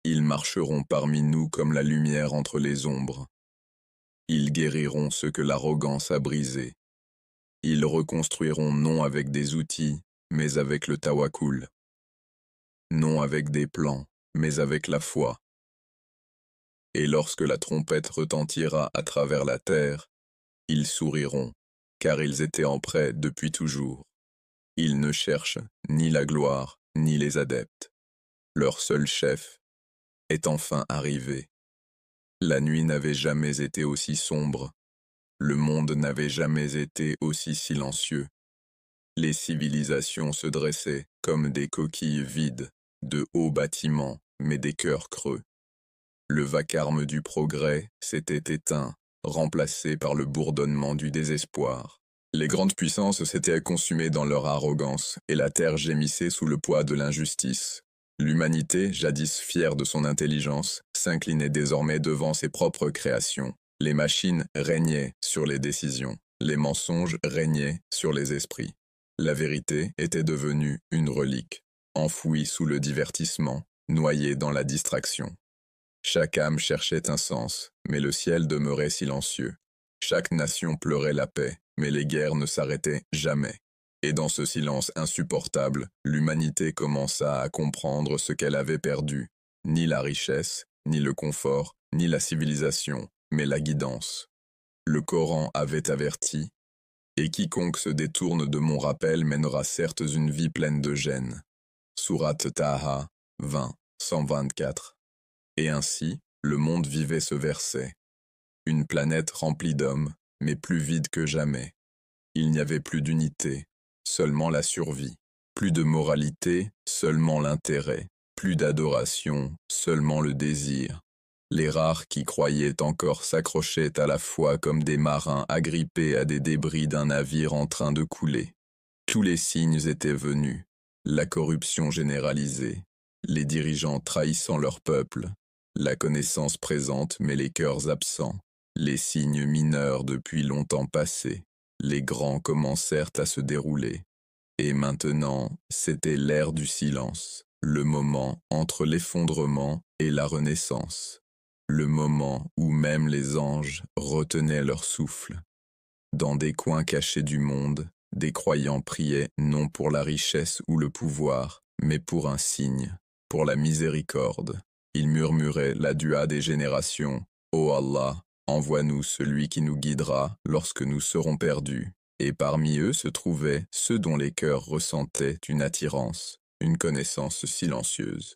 Ils marcheront parmi nous comme la lumière entre les ombres. Ils guériront ce que l'arrogance a brisé. Ils reconstruiront non avec des outils, mais avec le tawakkul. Non avec des plans, mais avec la foi. Et lorsque la trompette retentira à travers la terre, ils souriront, car ils étaient en prêt depuis toujours. Ils ne cherchent ni la gloire, ni les adeptes. Leur seul chef est enfin arrivé. La nuit n'avait jamais été aussi sombre. Le monde n'avait jamais été aussi silencieux. Les civilisations se dressaient comme des coquilles vides, de hauts bâtiments, mais des cœurs creux. Le vacarme du progrès s'était éteint, remplacé par le bourdonnement du désespoir. Les grandes puissances s'étaient consumées dans leur arrogance, et la terre gémissait sous le poids de l'injustice. L'humanité, jadis fière de son intelligence, s'inclinait désormais devant ses propres créations. Les machines régnaient sur les décisions, les mensonges régnaient sur les esprits. La vérité était devenue une relique, enfouie sous le divertissement, noyée dans la distraction. Chaque âme cherchait un sens, mais le ciel demeurait silencieux. Chaque nation pleurait la paix, mais les guerres ne s'arrêtaient jamais. Et dans ce silence insupportable, l'humanité commença à comprendre ce qu'elle avait perdu. Ni la richesse, ni le confort, ni la civilisation, mais la guidance. Le Coran avait averti, « Et quiconque se détourne de mon rappel mènera certes une vie pleine de gêne. » Sourate Taha, 20, 124. Et ainsi, le monde vivait ce verset. Une planète remplie d'hommes, mais plus vide que jamais. Il n'y avait plus d'unité, seulement la survie. Plus de moralité, seulement l'intérêt. Plus d'adoration, seulement le désir. Les rares qui croyaient encore s'accrochaient à la fois comme des marins agrippés à des débris d'un navire en train de couler. Tous les signes étaient venus, la corruption généralisée, les dirigeants trahissant leur peuple, la connaissance présente mais les cœurs absents, les signes mineurs depuis longtemps passés, les grands commencèrent à se dérouler. Et maintenant, c'était l'ère du silence, le moment entre l'effondrement et la renaissance, le moment où même les anges retenaient leur souffle. Dans des coins cachés du monde, des croyants priaient non pour la richesse ou le pouvoir, mais pour un signe, pour la miséricorde. Ils murmuraient la dua des générations. Ô Allah, envoie-nous celui qui nous guidera lorsque nous serons perdus. Et parmi eux se trouvaient ceux dont les cœurs ressentaient une attirance, une connaissance silencieuse.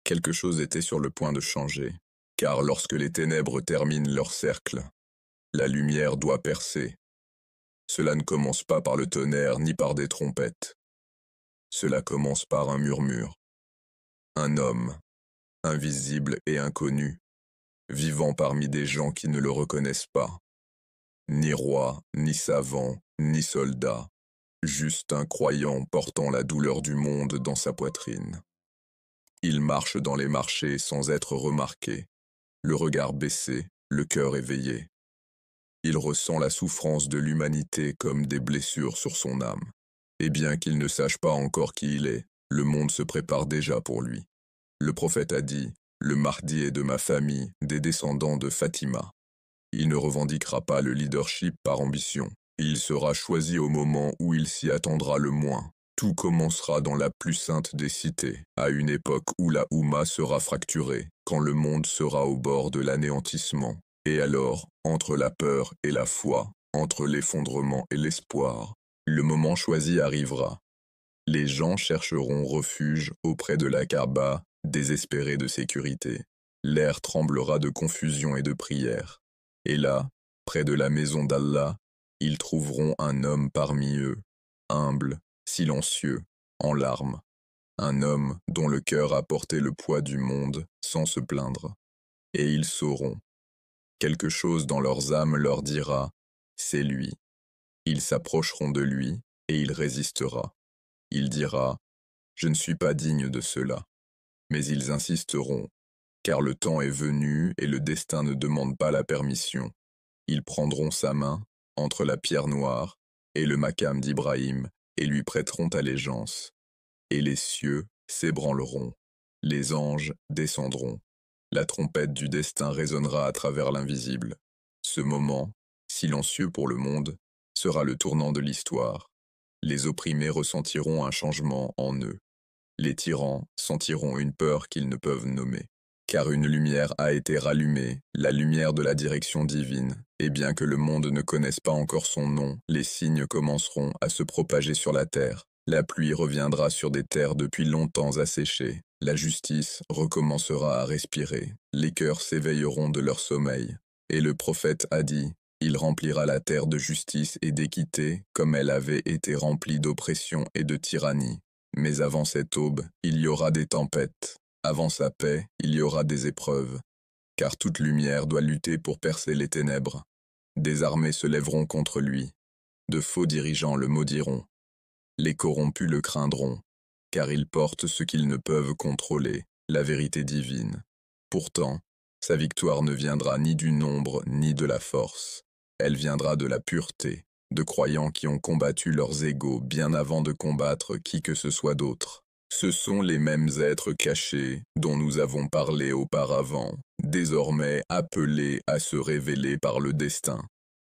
Quelque chose était sur le point de changer, car lorsque les ténèbres terminent leur cercle, la lumière doit percer. Cela ne commence pas par le tonnerre ni par des trompettes. Cela commence par un murmure. Un homme, invisible et inconnu, vivant parmi des gens qui ne le reconnaissent pas. Ni roi, ni savant, ni soldat, juste un croyant portant la douleur du monde dans sa poitrine. Il marche dans les marchés sans être remarqué, le regard baissé, le cœur éveillé. Il ressent la souffrance de l'humanité comme des blessures sur son âme. Et bien qu'il ne sache pas encore qui il est, le monde se prépare déjà pour lui. Le prophète a dit, « Le Mahdi est de ma famille, des descendants de Fatima. » Il ne revendiquera pas le leadership par ambition. Il sera choisi au moment où il s'y attendra le moins. Tout commencera dans la plus sainte des cités, à une époque où la Oumma sera fracturée, quand le monde sera au bord de l'anéantissement. Et alors, entre la peur et la foi, entre l'effondrement et l'espoir, le moment choisi arrivera. Les gens chercheront refuge auprès de la Kaaba, désespérés de sécurité. L'air tremblera de confusion et de prière. Et là, près de la maison d'Allah, ils trouveront un homme parmi eux, humble, silencieux, en larmes. Un homme dont le cœur a porté le poids du monde sans se plaindre. Et ils sauront. Quelque chose dans leurs âmes leur dira, c'est lui. Ils s'approcheront de lui et il résistera. Il dira, je ne suis pas digne de cela. Mais ils insisteront, car le temps est venu et le destin ne demande pas la permission. Ils prendront sa main, entre la pierre noire et le maqam d'Ibrahim, et lui prêteront allégeance. Et les cieux s'ébranleront, les anges descendront. La trompette du destin résonnera à travers l'invisible. Ce moment, silencieux pour le monde, sera le tournant de l'histoire. Les opprimés ressentiront un changement en eux. Les tyrans sentiront une peur qu'ils ne peuvent nommer. Car une lumière a été rallumée, la lumière de la direction divine, et bien que le monde ne connaisse pas encore son nom, les signes commenceront à se propager sur la terre. La pluie reviendra sur des terres depuis longtemps asséchées. La justice recommencera à respirer. Les cœurs s'éveilleront de leur sommeil. Et le prophète a dit, il remplira la terre de justice et d'équité, comme elle avait été remplie d'oppression et de tyrannie. Mais avant cette aube, il y aura des tempêtes. Avant sa paix, il y aura des épreuves. Car toute lumière doit lutter pour percer les ténèbres. Des armées se lèveront contre lui. De faux dirigeants le maudiront. Les corrompus le craindront, car ils portent ce qu'ils ne peuvent contrôler, la vérité divine. Pourtant, sa victoire ne viendra ni du nombre ni de la force. Elle viendra de la pureté, de croyants qui ont combattu leurs égaux bien avant de combattre qui que ce soit d'autre. Ce sont les mêmes êtres cachés dont nous avons parlé auparavant, désormais appelés à se révéler par le destin.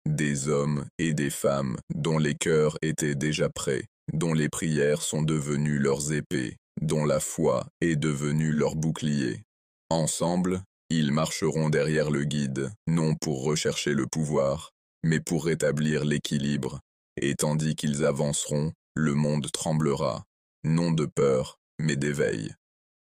Des hommes et des femmes dont les cœurs étaient déjà prêts, dont les prières sont devenues leurs épées, dont la foi est devenue leur bouclier. Ensemble, ils marcheront derrière le guide, non pour rechercher le pouvoir, mais pour rétablir l'équilibre. Et tandis qu'ils avanceront, le monde tremblera, non de peur, mais d'éveil.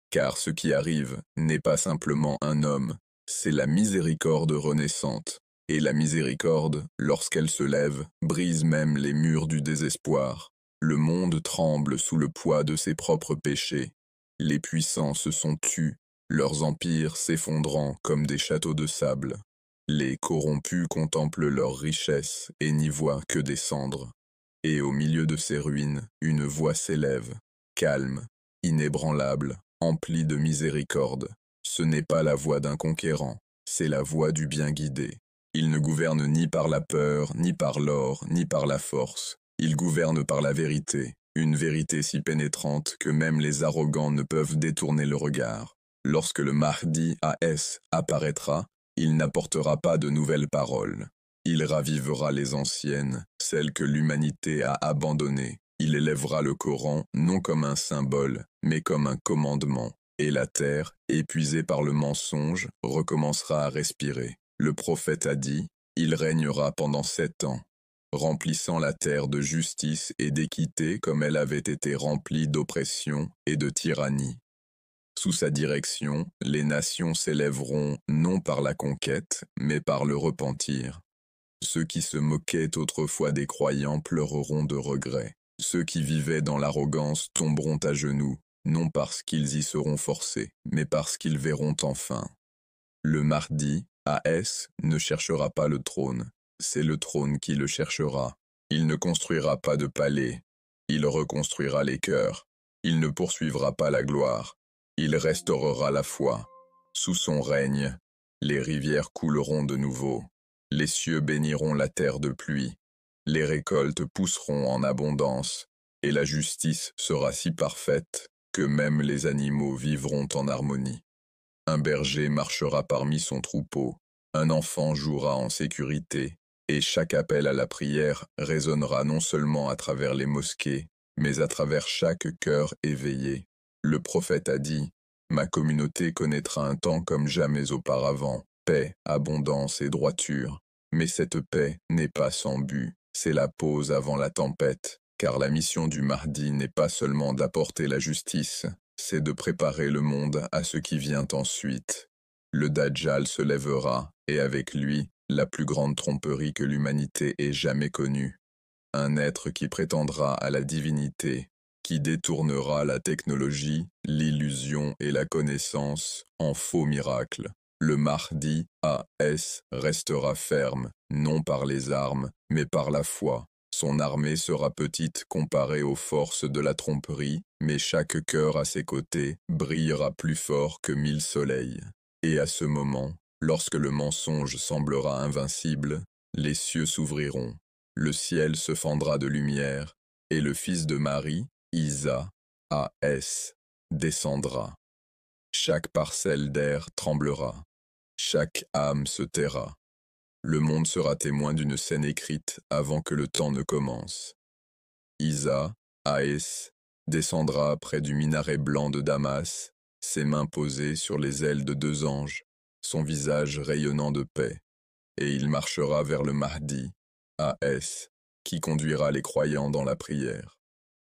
Car ce qui arrive n'est pas simplement un homme, c'est la miséricorde renaissante. Et la miséricorde, lorsqu'elle se lève, brise même les murs du désespoir. Le monde tremble sous le poids de ses propres péchés. Les puissants se sont tus, leurs empires s'effondrant comme des châteaux de sable. Les corrompus contemplent leurs richesses et n'y voient que des cendres. Et au milieu de ces ruines, une voix s'élève, calme, inébranlable, emplie de miséricorde. Ce n'est pas la voix d'un conquérant, c'est la voix du bien guidé. Il ne gouverne ni par la peur, ni par l'or, ni par la force. Il gouverne par la vérité, une vérité si pénétrante que même les arrogants ne peuvent détourner le regard. Lorsque le Mahdi A.S. apparaîtra, il n'apportera pas de nouvelles paroles. Il ravivera les anciennes, celles que l'humanité a abandonnées. Il élèvera le Coran non comme un symbole, mais comme un commandement. Et la terre, épuisée par le mensonge, recommencera à respirer. Le prophète a dit, il régnera pendant 7 ans, remplissant la terre de justice et d'équité comme elle avait été remplie d'oppression et de tyrannie. Sous sa direction, les nations s'élèveront non par la conquête, mais par le repentir. Ceux qui se moquaient autrefois des croyants pleureront de regret. Ceux qui vivaient dans l'arrogance tomberont à genoux, non parce qu'ils y seront forcés, mais parce qu'ils verront enfin. Le Mahdi, A.S., ne cherchera pas le trône, c'est le trône qui le cherchera. Il ne construira pas de palais, il reconstruira les cœurs. Il ne poursuivra pas la gloire, il restaurera la foi. Sous son règne, les rivières couleront de nouveau. Les cieux béniront la terre de pluie, les récoltes pousseront en abondance, et la justice sera si parfaite que même les animaux vivront en harmonie. Un berger marchera parmi son troupeau, un enfant jouera en sécurité, et chaque appel à la prière résonnera non seulement à travers les mosquées, mais à travers chaque cœur éveillé. Le prophète a dit, « Ma communauté connaîtra un temps comme jamais auparavant, paix, abondance et droiture. » Mais cette paix n'est pas sans but, c'est la pause avant la tempête, car la mission du Mahdi n'est pas seulement d'apporter la justice, c'est de préparer le monde à ce qui vient ensuite. Le Dajjal se lèvera, et avec lui, la plus grande tromperie que l'humanité ait jamais connue. Un être qui prétendra à la divinité, qui détournera la technologie, l'illusion et la connaissance en faux miracles. Le Mahdi A.S. restera ferme, non par les armes, mais par la foi. Son armée sera petite comparée aux forces de la tromperie, mais chaque cœur à ses côtés brillera plus fort que 1000 soleils. Et à ce moment, lorsque le mensonge semblera invincible, les cieux s'ouvriront, le ciel se fendra de lumière, et le fils de Marie, Isa, A.S., descendra. Chaque parcelle d'air tremblera. Chaque âme se taira. Le monde sera témoin d'une scène écrite avant que le temps ne commence. Isa, A.S., descendra près du minaret blanc de Damas, ses mains posées sur les ailes de 2 anges, son visage rayonnant de paix, et il marchera vers le Mahdi, A.S., qui conduira les croyants dans la prière.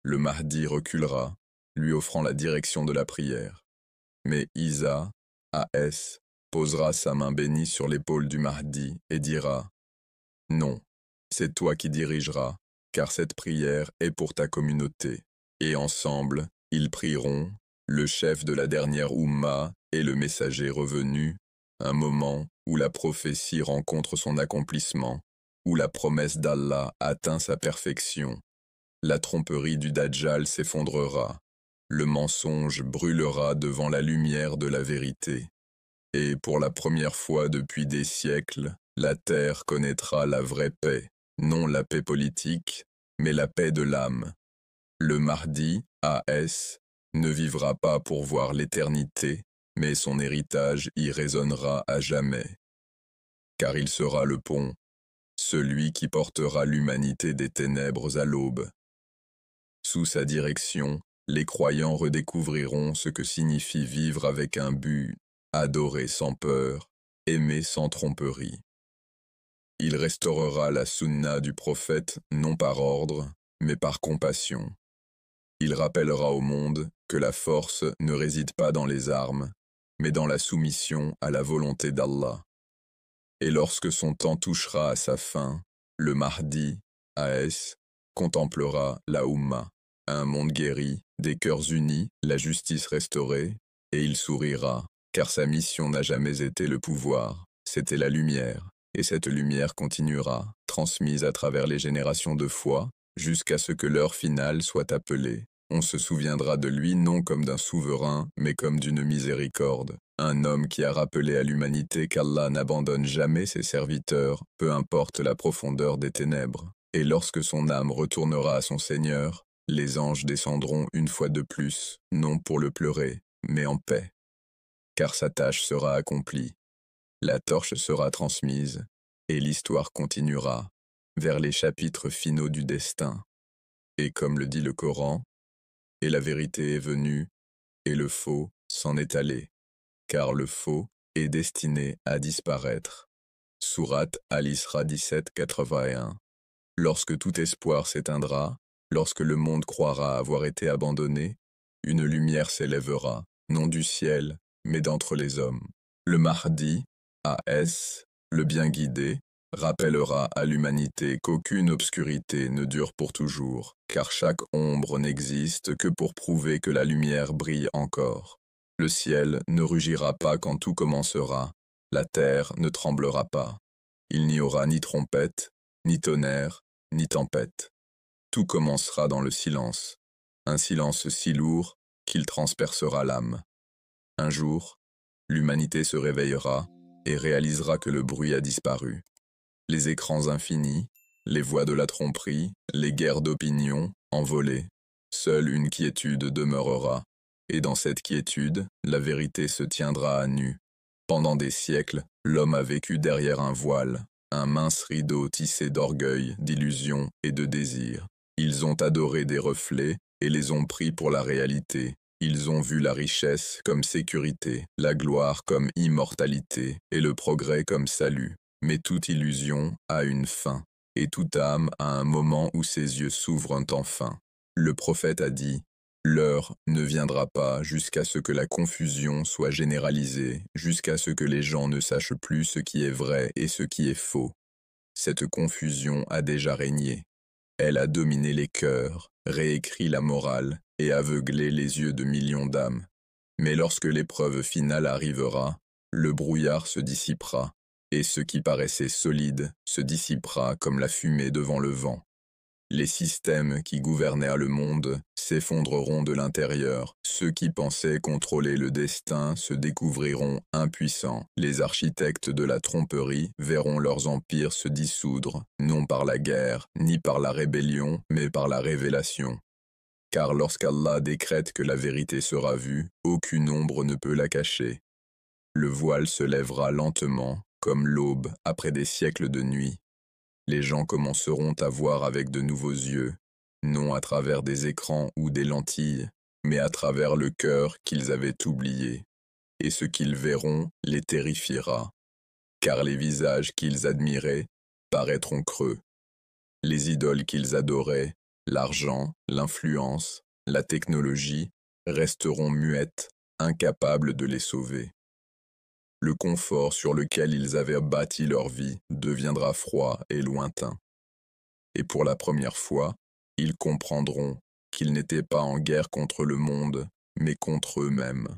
Le Mahdi reculera, lui offrant la direction de la prière. Mais Isa, A.S., posera sa main bénie sur l'épaule du Mahdi et dira « Non, c'est toi qui dirigeras, car cette prière est pour ta communauté. » Et ensemble, ils prieront, le chef de la dernière Oumma et le messager revenu, un moment où la prophétie rencontre son accomplissement, où la promesse d'Allah atteint sa perfection. La tromperie du Dajjal s'effondrera, le mensonge brûlera devant la lumière de la vérité. Et pour la première fois depuis des siècles, la terre connaîtra la vraie paix, non la paix politique, mais la paix de l'âme. Le Mahdi, A.S., ne vivra pas pour voir l'éternité, mais son héritage y résonnera à jamais. Car il sera le pont, celui qui portera l'humanité des ténèbres à l'aube. Sous sa direction, les croyants redécouvriront ce que signifie vivre avec un but, adorer sans peur, aimer sans tromperie. Il restaurera la sunna du prophète non par ordre, mais par compassion. Il rappellera au monde que la force ne réside pas dans les armes, mais dans la soumission à la volonté d'Allah. Et lorsque son temps touchera à sa fin, le Mahdi, A.S., contemplera la Oumma, un monde guéri, des cœurs unis, la justice restaurée, et il sourira, car sa mission n'a jamais été le pouvoir, c'était la lumière, et cette lumière continuera, transmise à travers les générations de foi, jusqu'à ce que l'heure finale soit appelée. On se souviendra de lui non comme d'un souverain, mais comme d'une miséricorde, un homme qui a rappelé à l'humanité qu'Allah n'abandonne jamais ses serviteurs, peu importe la profondeur des ténèbres. Et lorsque son âme retournera à son Seigneur, les anges descendront une fois de plus, non pour le pleurer, mais en paix. Car sa tâche sera accomplie, la torche sera transmise, et l'histoire continuera, vers les chapitres finaux du destin. Et comme le dit le Coran, et la vérité est venue, et le faux s'en est allé, car le faux est destiné à disparaître. Sourate Al-Isra 17-81. Lorsque tout espoir s'éteindra, lorsque le monde croira avoir été abandonné, une lumière s'élèvera, non du ciel, mais d'entre les hommes. Le Mahdi, A.S., le bien guidé, rappellera à l'humanité qu'aucune obscurité ne dure pour toujours, car chaque ombre n'existe que pour prouver que la lumière brille encore. Le ciel ne rugira pas quand tout commencera, la terre ne tremblera pas. Il n'y aura ni trompette, ni tonnerre, ni tempête. Tout commencera dans le silence, un silence si lourd qu'il transpercera l'âme. Un jour, l'humanité se réveillera et réalisera que le bruit a disparu. Les écrans infinis, les voix de la tromperie, les guerres d'opinion, envolées. Seule une quiétude demeurera, et dans cette quiétude, la vérité se tiendra à nu. Pendant des siècles, l'homme a vécu derrière un voile, un mince rideau tissé d'orgueil, d'illusions et de désirs. Ils ont adoré des reflets et les ont pris pour la réalité. Ils ont vu la richesse comme sécurité, la gloire comme immortalité et le progrès comme salut. Mais toute illusion a une fin, et toute âme a un moment où ses yeux s'ouvrent enfin. Le prophète a dit: l'heure ne viendra pas jusqu'à ce que la confusion soit généralisée, jusqu'à ce que les gens ne sachent plus ce qui est vrai et ce qui est faux. Cette confusion a déjà régné. Elle a dominé les cœurs, réécrit la morale et aveuglé les yeux de millions d'âmes. Mais lorsque l'épreuve finale arrivera, le brouillard se dissipera, et ce qui paraissait solide se dissipera comme la fumée devant le vent. Les systèmes qui gouvernèrent le monde s'effondreront de l'intérieur. Ceux qui pensaient contrôler le destin se découvriront impuissants. Les architectes de la tromperie verront leurs empires se dissoudre, non par la guerre, ni par la rébellion, mais par la révélation. Car lorsqu'Allah décrète que la vérité sera vue, aucune ombre ne peut la cacher. Le voile se lèvera lentement, comme l'aube après des siècles de nuit. Les gens commenceront à voir avec de nouveaux yeux, non à travers des écrans ou des lentilles, mais à travers le cœur qu'ils avaient oublié. Et ce qu'ils verront les terrifiera, car les visages qu'ils admiraient paraîtront creux. Les idoles qu'ils adoraient, l'argent, l'influence, la technologie, resteront muettes, incapables de les sauver. Le confort sur lequel ils avaient bâti leur vie deviendra froid et lointain. Et pour la première fois, ils comprendront qu'ils n'étaient pas en guerre contre le monde, mais contre eux-mêmes.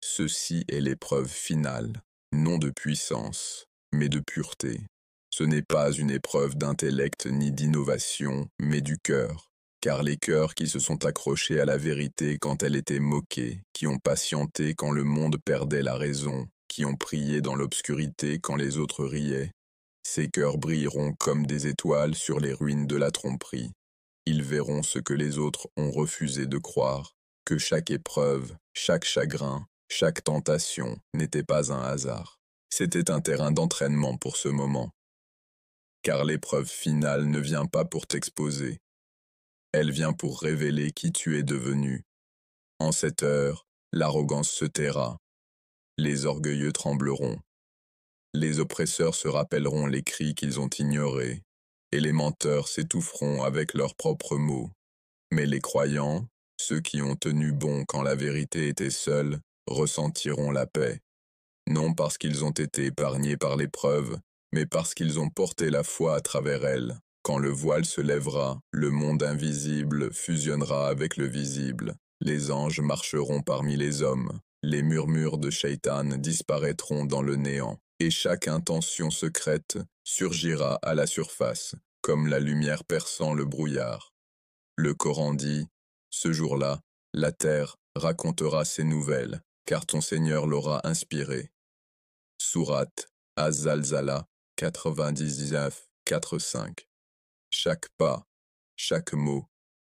Ceci est l'épreuve finale, non de puissance, mais de pureté. Ce n'est pas une épreuve d'intellect ni d'innovation, mais du cœur. Car les cœurs qui se sont accrochés à la vérité quand elle était moquée, qui ont patienté quand le monde perdait la raison, qui ont prié dans l'obscurité quand les autres riaient, ces cœurs brilleront comme des étoiles sur les ruines de la tromperie. Ils verront ce que les autres ont refusé de croire, que chaque épreuve, chaque chagrin, chaque tentation n'était pas un hasard. C'était un terrain d'entraînement pour ce moment. Car l'épreuve finale ne vient pas pour t'exposer. Elle vient pour révéler qui tu es devenu. En cette heure, l'arrogance se taira. Les orgueilleux trembleront. Les oppresseurs se rappelleront les cris qu'ils ont ignorés, et les menteurs s'étoufferont avec leurs propres mots. Mais les croyants, ceux qui ont tenu bon quand la vérité était seule, ressentiront la paix. Non parce qu'ils ont été épargnés par l'épreuve, mais parce qu'ils ont porté la foi à travers elle. Quand le voile se lèvera, le monde invisible fusionnera avec le visible. Les anges marcheront parmi les hommes. les murmures de Shaitan disparaîtront dans le néant, et chaque intention secrète surgira à la surface, comme la lumière perçant le brouillard. Le Coran dit, ce jour-là, la terre racontera ses nouvelles, car ton Seigneur l'aura inspiré. Sourate Az-Zalzala 99, 4-5. Chaque pas, chaque mot,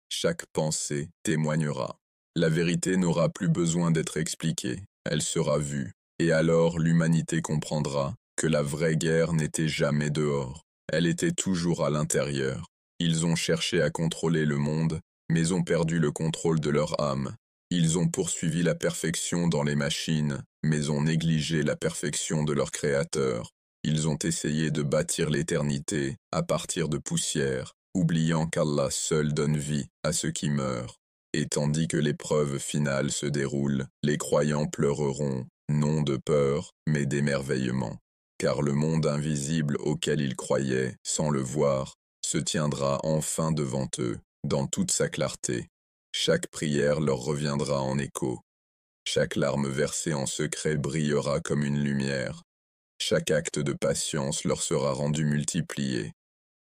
chaque pensée témoignera. La vérité n'aura plus besoin d'être expliquée, elle sera vue, et alors l'humanité comprendra que la vraie guerre n'était jamais dehors, elle était toujours à l'intérieur. Ils ont cherché à contrôler le monde, mais ont perdu le contrôle de leur âme. Ils ont poursuivi la perfection dans les machines, mais ont négligé la perfection de leur Créateur. Ils ont essayé de bâtir l'éternité à partir de poussière, oubliant qu'Allah seul donne vie à ceux qui meurent. Et tandis que l'épreuve finale se déroule, les croyants pleureront, non de peur, mais d'émerveillement. Car le monde invisible auquel ils croyaient, sans le voir, se tiendra enfin devant eux, dans toute sa clarté. Chaque prière leur reviendra en écho. Chaque larme versée en secret brillera comme une lumière. Chaque acte de patience leur sera rendu multiplié.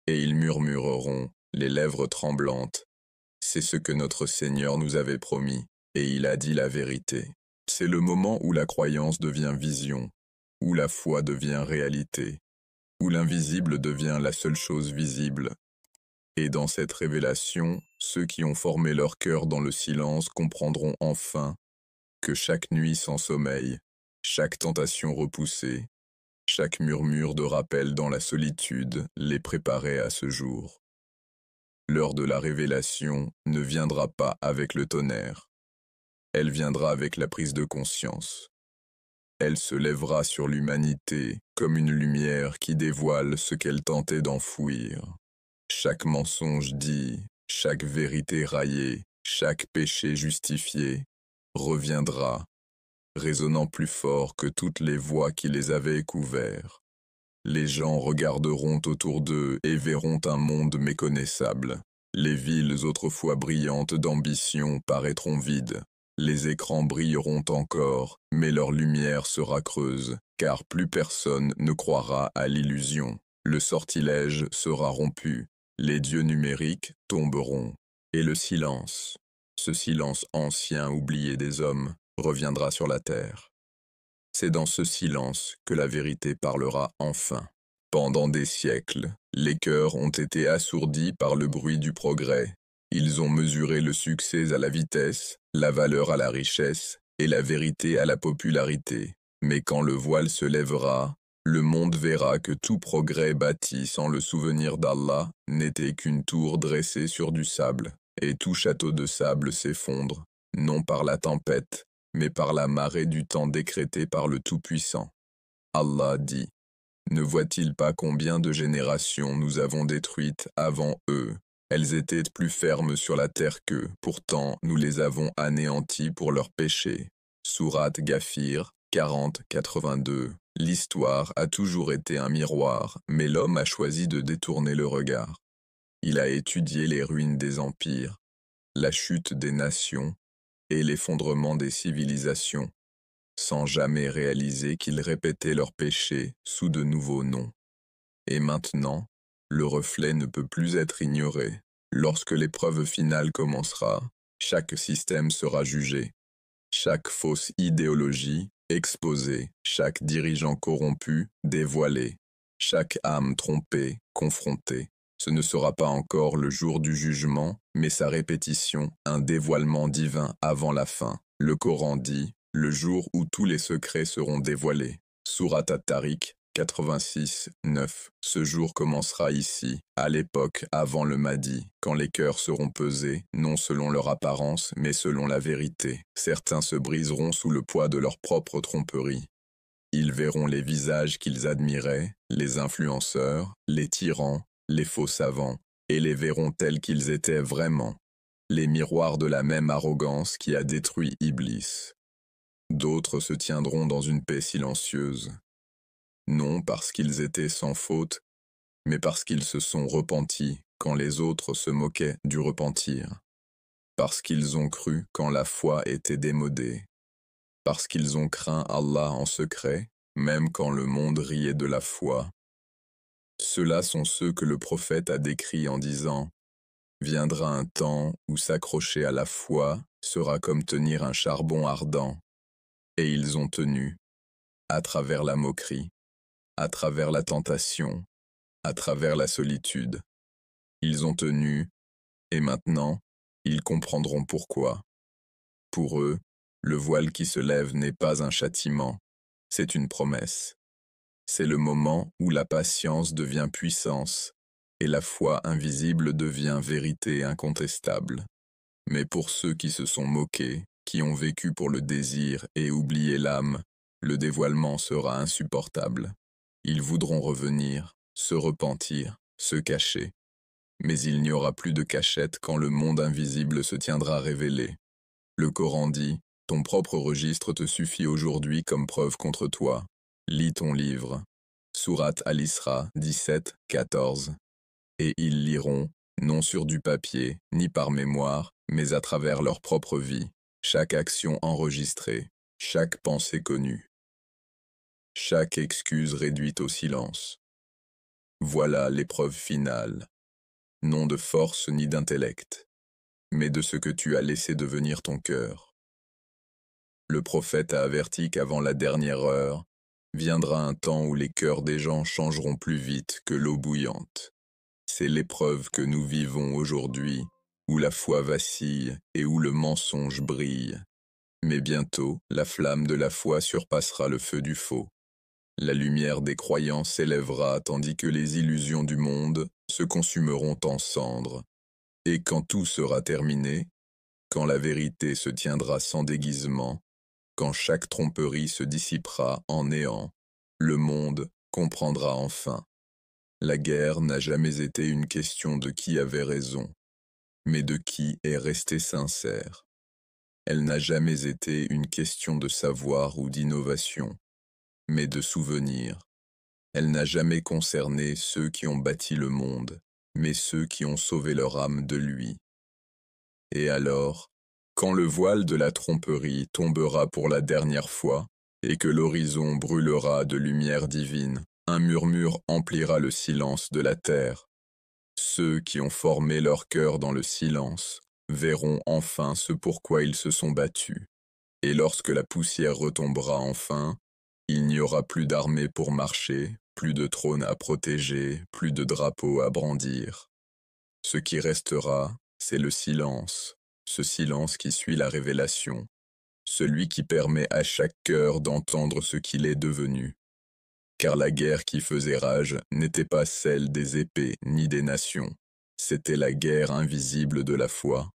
Et ils murmureront, les lèvres tremblantes. C'est ce que notre Seigneur nous avait promis, et il a dit la vérité. C'est le moment où la croyance devient vision, où la foi devient réalité, où l'invisible devient la seule chose visible. Et dans cette révélation, ceux qui ont formé leur cœur dans le silence comprendront enfin que chaque nuit sans sommeil, chaque tentation repoussée, chaque murmure de rappel dans la solitude les préparait à ce jour. L'heure de la révélation ne viendra pas avec le tonnerre. Elle viendra avec la prise de conscience. Elle se lèvera sur l'humanité comme une lumière qui dévoile ce qu'elle tentait d'enfouir. Chaque mensonge dit, chaque vérité raillée, chaque péché justifié, reviendra, résonnant plus fort que toutes les voix qui les avaient couverts. Les gens regarderont autour d'eux et verront un monde méconnaissable. Les villes autrefois brillantes d'ambition paraîtront vides. Les écrans brilleront encore, mais leur lumière sera creuse, car plus personne ne croira à l'illusion. Le sortilège sera rompu, les dieux numériques tomberont, et le silence, ce silence ancien oublié des hommes, reviendra sur la terre. C'est dans ce silence que la vérité parlera enfin. Pendant des siècles, les cœurs ont été assourdis par le bruit du progrès. Ils ont mesuré le succès à la vitesse, la valeur à la richesse et la vérité à la popularité. Mais quand le voile se lèvera, le monde verra que tout progrès bâti sans le souvenir d'Allah n'était qu'une tour dressée sur du sable, et tout château de sable s'effondre, non par la tempête, mais par la marée du temps décrétée par le Tout-Puissant. Allah dit, ne voient-ils pas combien de générations nous avons détruites avant eux? Elles étaient plus fermes sur la terre qu'eux, pourtant nous les avons anéanties pour leurs péchés. Sourate Ghafir 40-82. L'histoire a toujours été un miroir, mais l'homme a choisi de détourner le regard. Il a étudié les ruines des empires, la chute des nations et l'effondrement des civilisations, sans jamais réaliser qu'ils répétaient leurs péchés sous de nouveaux noms. Et maintenant, le reflet ne peut plus être ignoré. Lorsque l'épreuve finale commencera, chaque système sera jugé, chaque fausse idéologie exposée, chaque dirigeant corrompu dévoilé, chaque âme trompée confrontée. Ce ne sera pas encore le jour du jugement, mais sa répétition, un dévoilement divin avant la fin. Le Coran dit, le jour où tous les secrets seront dévoilés. Sourate At-Tariq 86, 9. Ce jour commencera ici, à l'époque avant le Mahdi, quand les cœurs seront pesés, non selon leur apparence, mais selon la vérité. Certains se briseront sous le poids de leur propre tromperie. Ils verront les visages qu'ils admiraient, les influenceurs, les tyrans, les faux savants, et les verront tels qu'ils étaient vraiment, les miroirs de la même arrogance qui a détruit Iblis. D'autres se tiendront dans une paix silencieuse, non parce qu'ils étaient sans faute, mais parce qu'ils se sont repentis quand les autres se moquaient du repentir, parce qu'ils ont cru quand la foi était démodée, parce qu'ils ont craint Allah en secret, même quand le monde riait de la foi. Ceux-là sont ceux que le prophète a décrits en disant « Viendra un temps où s'accrocher à la foi sera comme tenir un charbon ardent. » Et ils ont tenu, à travers la moquerie, à travers la tentation, à travers la solitude. Ils ont tenu, et maintenant, ils comprendront pourquoi. Pour eux, le voile qui se lève n'est pas un châtiment, c'est une promesse. C'est le moment où la patience devient puissance et la foi invisible devient vérité incontestable. Mais pour ceux qui se sont moqués, qui ont vécu pour le désir et oublié l'âme, le dévoilement sera insupportable. Ils voudront revenir, se repentir, se cacher. Mais il n'y aura plus de cachette quand le monde invisible se tiendra révélé. Le Coran dit « Ton propre registre te suffit aujourd'hui comme preuve contre toi. Lis ton livre. » Sourate Al-Isra 17, 14. Et ils liront, non sur du papier, ni par mémoire, mais à travers leur propre vie, chaque action enregistrée, chaque pensée connue, chaque excuse réduite au silence. Voilà l'épreuve finale, non de force ni d'intellect, mais de ce que tu as laissé devenir ton cœur. Le prophète a averti qu'avant la dernière heure, viendra un temps où les cœurs des gens changeront plus vite que l'eau bouillante. C'est l'épreuve que nous vivons aujourd'hui, où la foi vacille et où le mensonge brille. Mais bientôt, la flamme de la foi surpassera le feu du faux. La lumière des croyants s'élèvera tandis que les illusions du monde se consumeront en cendres. Et quand tout sera terminé, quand la vérité se tiendra sans déguisement, quand chaque tromperie se dissipera en néant, le monde comprendra enfin. La guerre n'a jamais été une question de qui avait raison, mais de qui est resté sincère. Elle n'a jamais été une question de savoir ou d'innovation, mais de souvenir. Elle n'a jamais concerné ceux qui ont bâti le monde, mais ceux qui ont sauvé leur âme de lui. Et alors, quand le voile de la tromperie tombera pour la dernière fois, et que l'horizon brûlera de lumière divine, un murmure emplira le silence de la terre. Ceux qui ont formé leur cœur dans le silence verront enfin ce pourquoi ils se sont battus. Et lorsque la poussière retombera enfin, il n'y aura plus d'armée pour marcher, plus de trône à protéger, plus de drapeau à brandir. Ce qui restera, c'est le silence, ce silence qui suit la révélation, celui qui permet à chaque cœur d'entendre ce qu'il est devenu. Car la guerre qui faisait rage n'était pas celle des épées ni des nations, c'était la guerre invisible de la foi.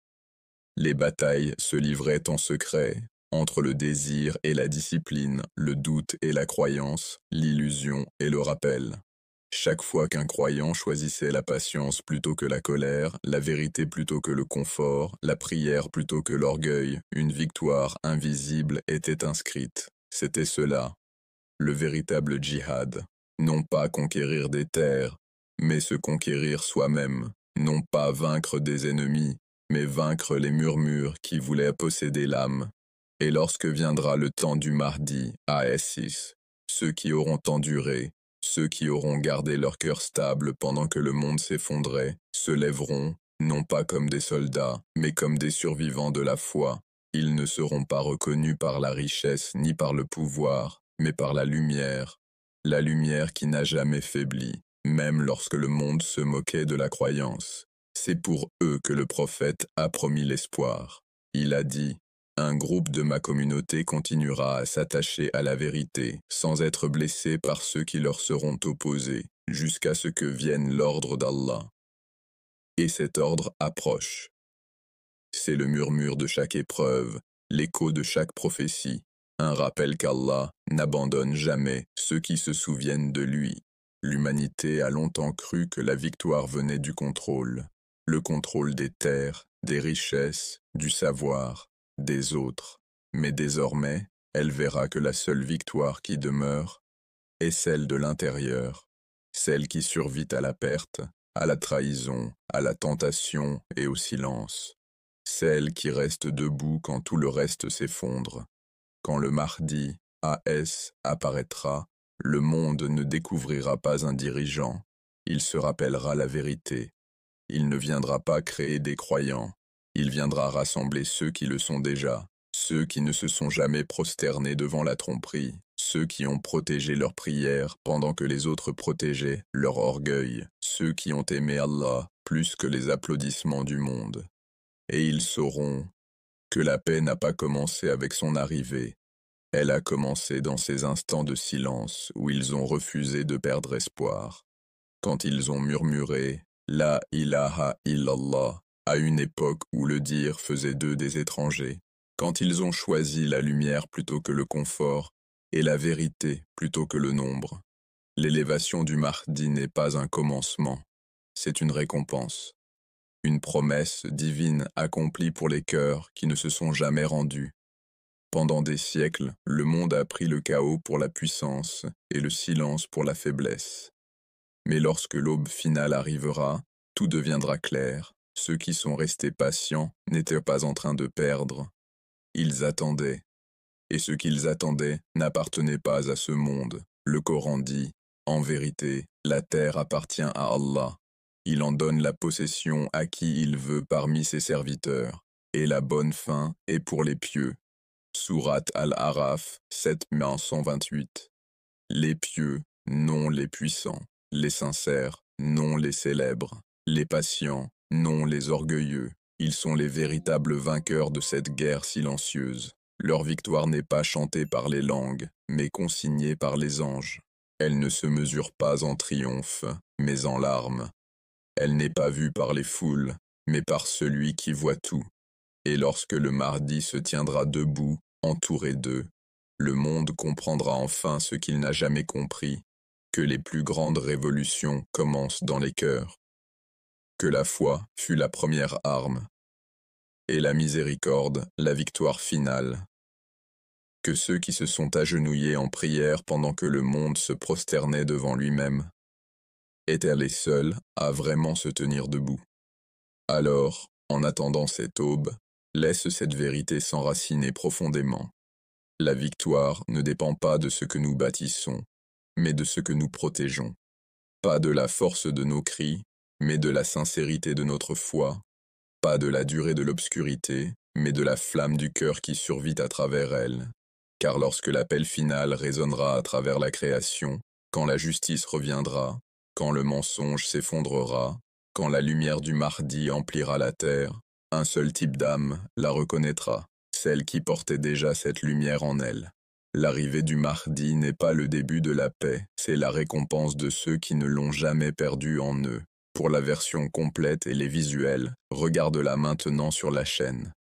Les batailles se livraient en secret, entre le désir et la discipline, le doute et la croyance, l'illusion et le rappel. Chaque fois qu'un croyant choisissait la patience plutôt que la colère, la vérité plutôt que le confort, la prière plutôt que l'orgueil, une victoire invisible était inscrite. C'était cela, le véritable djihad. Non pas conquérir des terres, mais se conquérir soi-même. Non pas vaincre des ennemis, mais vaincre les murmures qui voulaient posséder l'âme. Et lorsque viendra le temps du Mahdi, AS6, ceux qui auront enduré, ceux qui auront gardé leur cœur stable pendant que le monde s'effondrait, se lèveront, non pas comme des soldats, mais comme des survivants de la foi. Ils ne seront pas reconnus par la richesse ni par le pouvoir, mais par la lumière qui n'a jamais faibli, même lorsque le monde se moquait de la croyance. C'est pour eux que le prophète a promis l'espoir. Il a dit « Un groupe de ma communauté continuera à s'attacher à la vérité, sans être blessé par ceux qui leur seront opposés, jusqu'à ce que vienne l'ordre d'Allah. » Et cet ordre approche. C'est le murmure de chaque épreuve, l'écho de chaque prophétie, un rappel qu'Allah n'abandonne jamais ceux qui se souviennent de lui. L'humanité a longtemps cru que la victoire venait du contrôle. Le contrôle des terres, des richesses, du savoir, des autres. Mais désormais, elle verra que la seule victoire qui demeure est celle de l'intérieur, celle qui survit à la perte, à la trahison, à la tentation et au silence, celle qui reste debout quand tout le reste s'effondre. Quand le Mahdi, AS, apparaîtra, le monde ne découvrira pas un dirigeant, il se rappellera la vérité. Il ne viendra pas créer des croyants, il viendra rassembler ceux qui le sont déjà, ceux qui ne se sont jamais prosternés devant la tromperie, ceux qui ont protégé leur prière pendant que les autres protégeaient leur orgueil, ceux qui ont aimé Allah plus que les applaudissements du monde. Et ils sauront que la paix n'a pas commencé avec son arrivée. Elle a commencé dans ces instants de silence où ils ont refusé de perdre espoir. Quand ils ont murmuré « La ilaha illallah » à une époque où le dire faisait d'eux des étrangers. Quand ils ont choisi la lumière plutôt que le confort et la vérité plutôt que le nombre. L'élévation du Mahdi n'est pas un commencement, c'est une récompense. Une promesse divine accomplie pour les cœurs qui ne se sont jamais rendus. Pendant des siècles, le monde a pris le chaos pour la puissance et le silence pour la faiblesse. Mais lorsque l'aube finale arrivera, tout deviendra clair. Ceux qui sont restés patients n'étaient pas en train de perdre. Ils attendaient. Et ce qu'ils attendaient n'appartenait pas à ce monde. Le Coran dit, en vérité, la terre appartient à Allah. Il en donne la possession à qui il veut parmi ses serviteurs. Et la bonne fin est pour les pieux. Sourate Al-Araf 7-128. Les pieux, non les puissants. Les sincères, non les célèbres. Les patients, non les orgueilleux. Ils sont les véritables vainqueurs de cette guerre silencieuse. Leur victoire n'est pas chantée par les langues, mais consignée par les anges. Elle ne se mesure pas en triomphe, mais en larmes. Elle n'est pas vue par les foules, mais par celui qui voit tout. Et lorsque le Mahdi se tiendra debout, entouré d'eux, le monde comprendra enfin ce qu'il n'a jamais compris, que les plus grandes révolutions commencent dans les cœurs, que la foi fut la première arme, et la miséricorde la victoire finale, que ceux qui se sont agenouillés en prière pendant que le monde se prosternait devant lui-même étaient les seuls à vraiment se tenir debout. Alors, en attendant cette aube, laisse cette vérité s'enraciner profondément. La victoire ne dépend pas de ce que nous bâtissons, mais de ce que nous protégeons. Pas de la force de nos cris, mais de la sincérité de notre foi. Pas de la durée de l'obscurité, mais de la flamme du cœur qui survit à travers elle. Car lorsque l'appel final résonnera à travers la création, quand la justice reviendra, quand le mensonge s'effondrera, quand la lumière du Mahdi emplira la terre, un seul type d'âme la reconnaîtra, celle qui portait déjà cette lumière en elle. L'arrivée du Mahdi n'est pas le début de la paix, c'est la récompense de ceux qui ne l'ont jamais perdue en eux. Pour la version complète et les visuels, regarde-la maintenant sur la chaîne.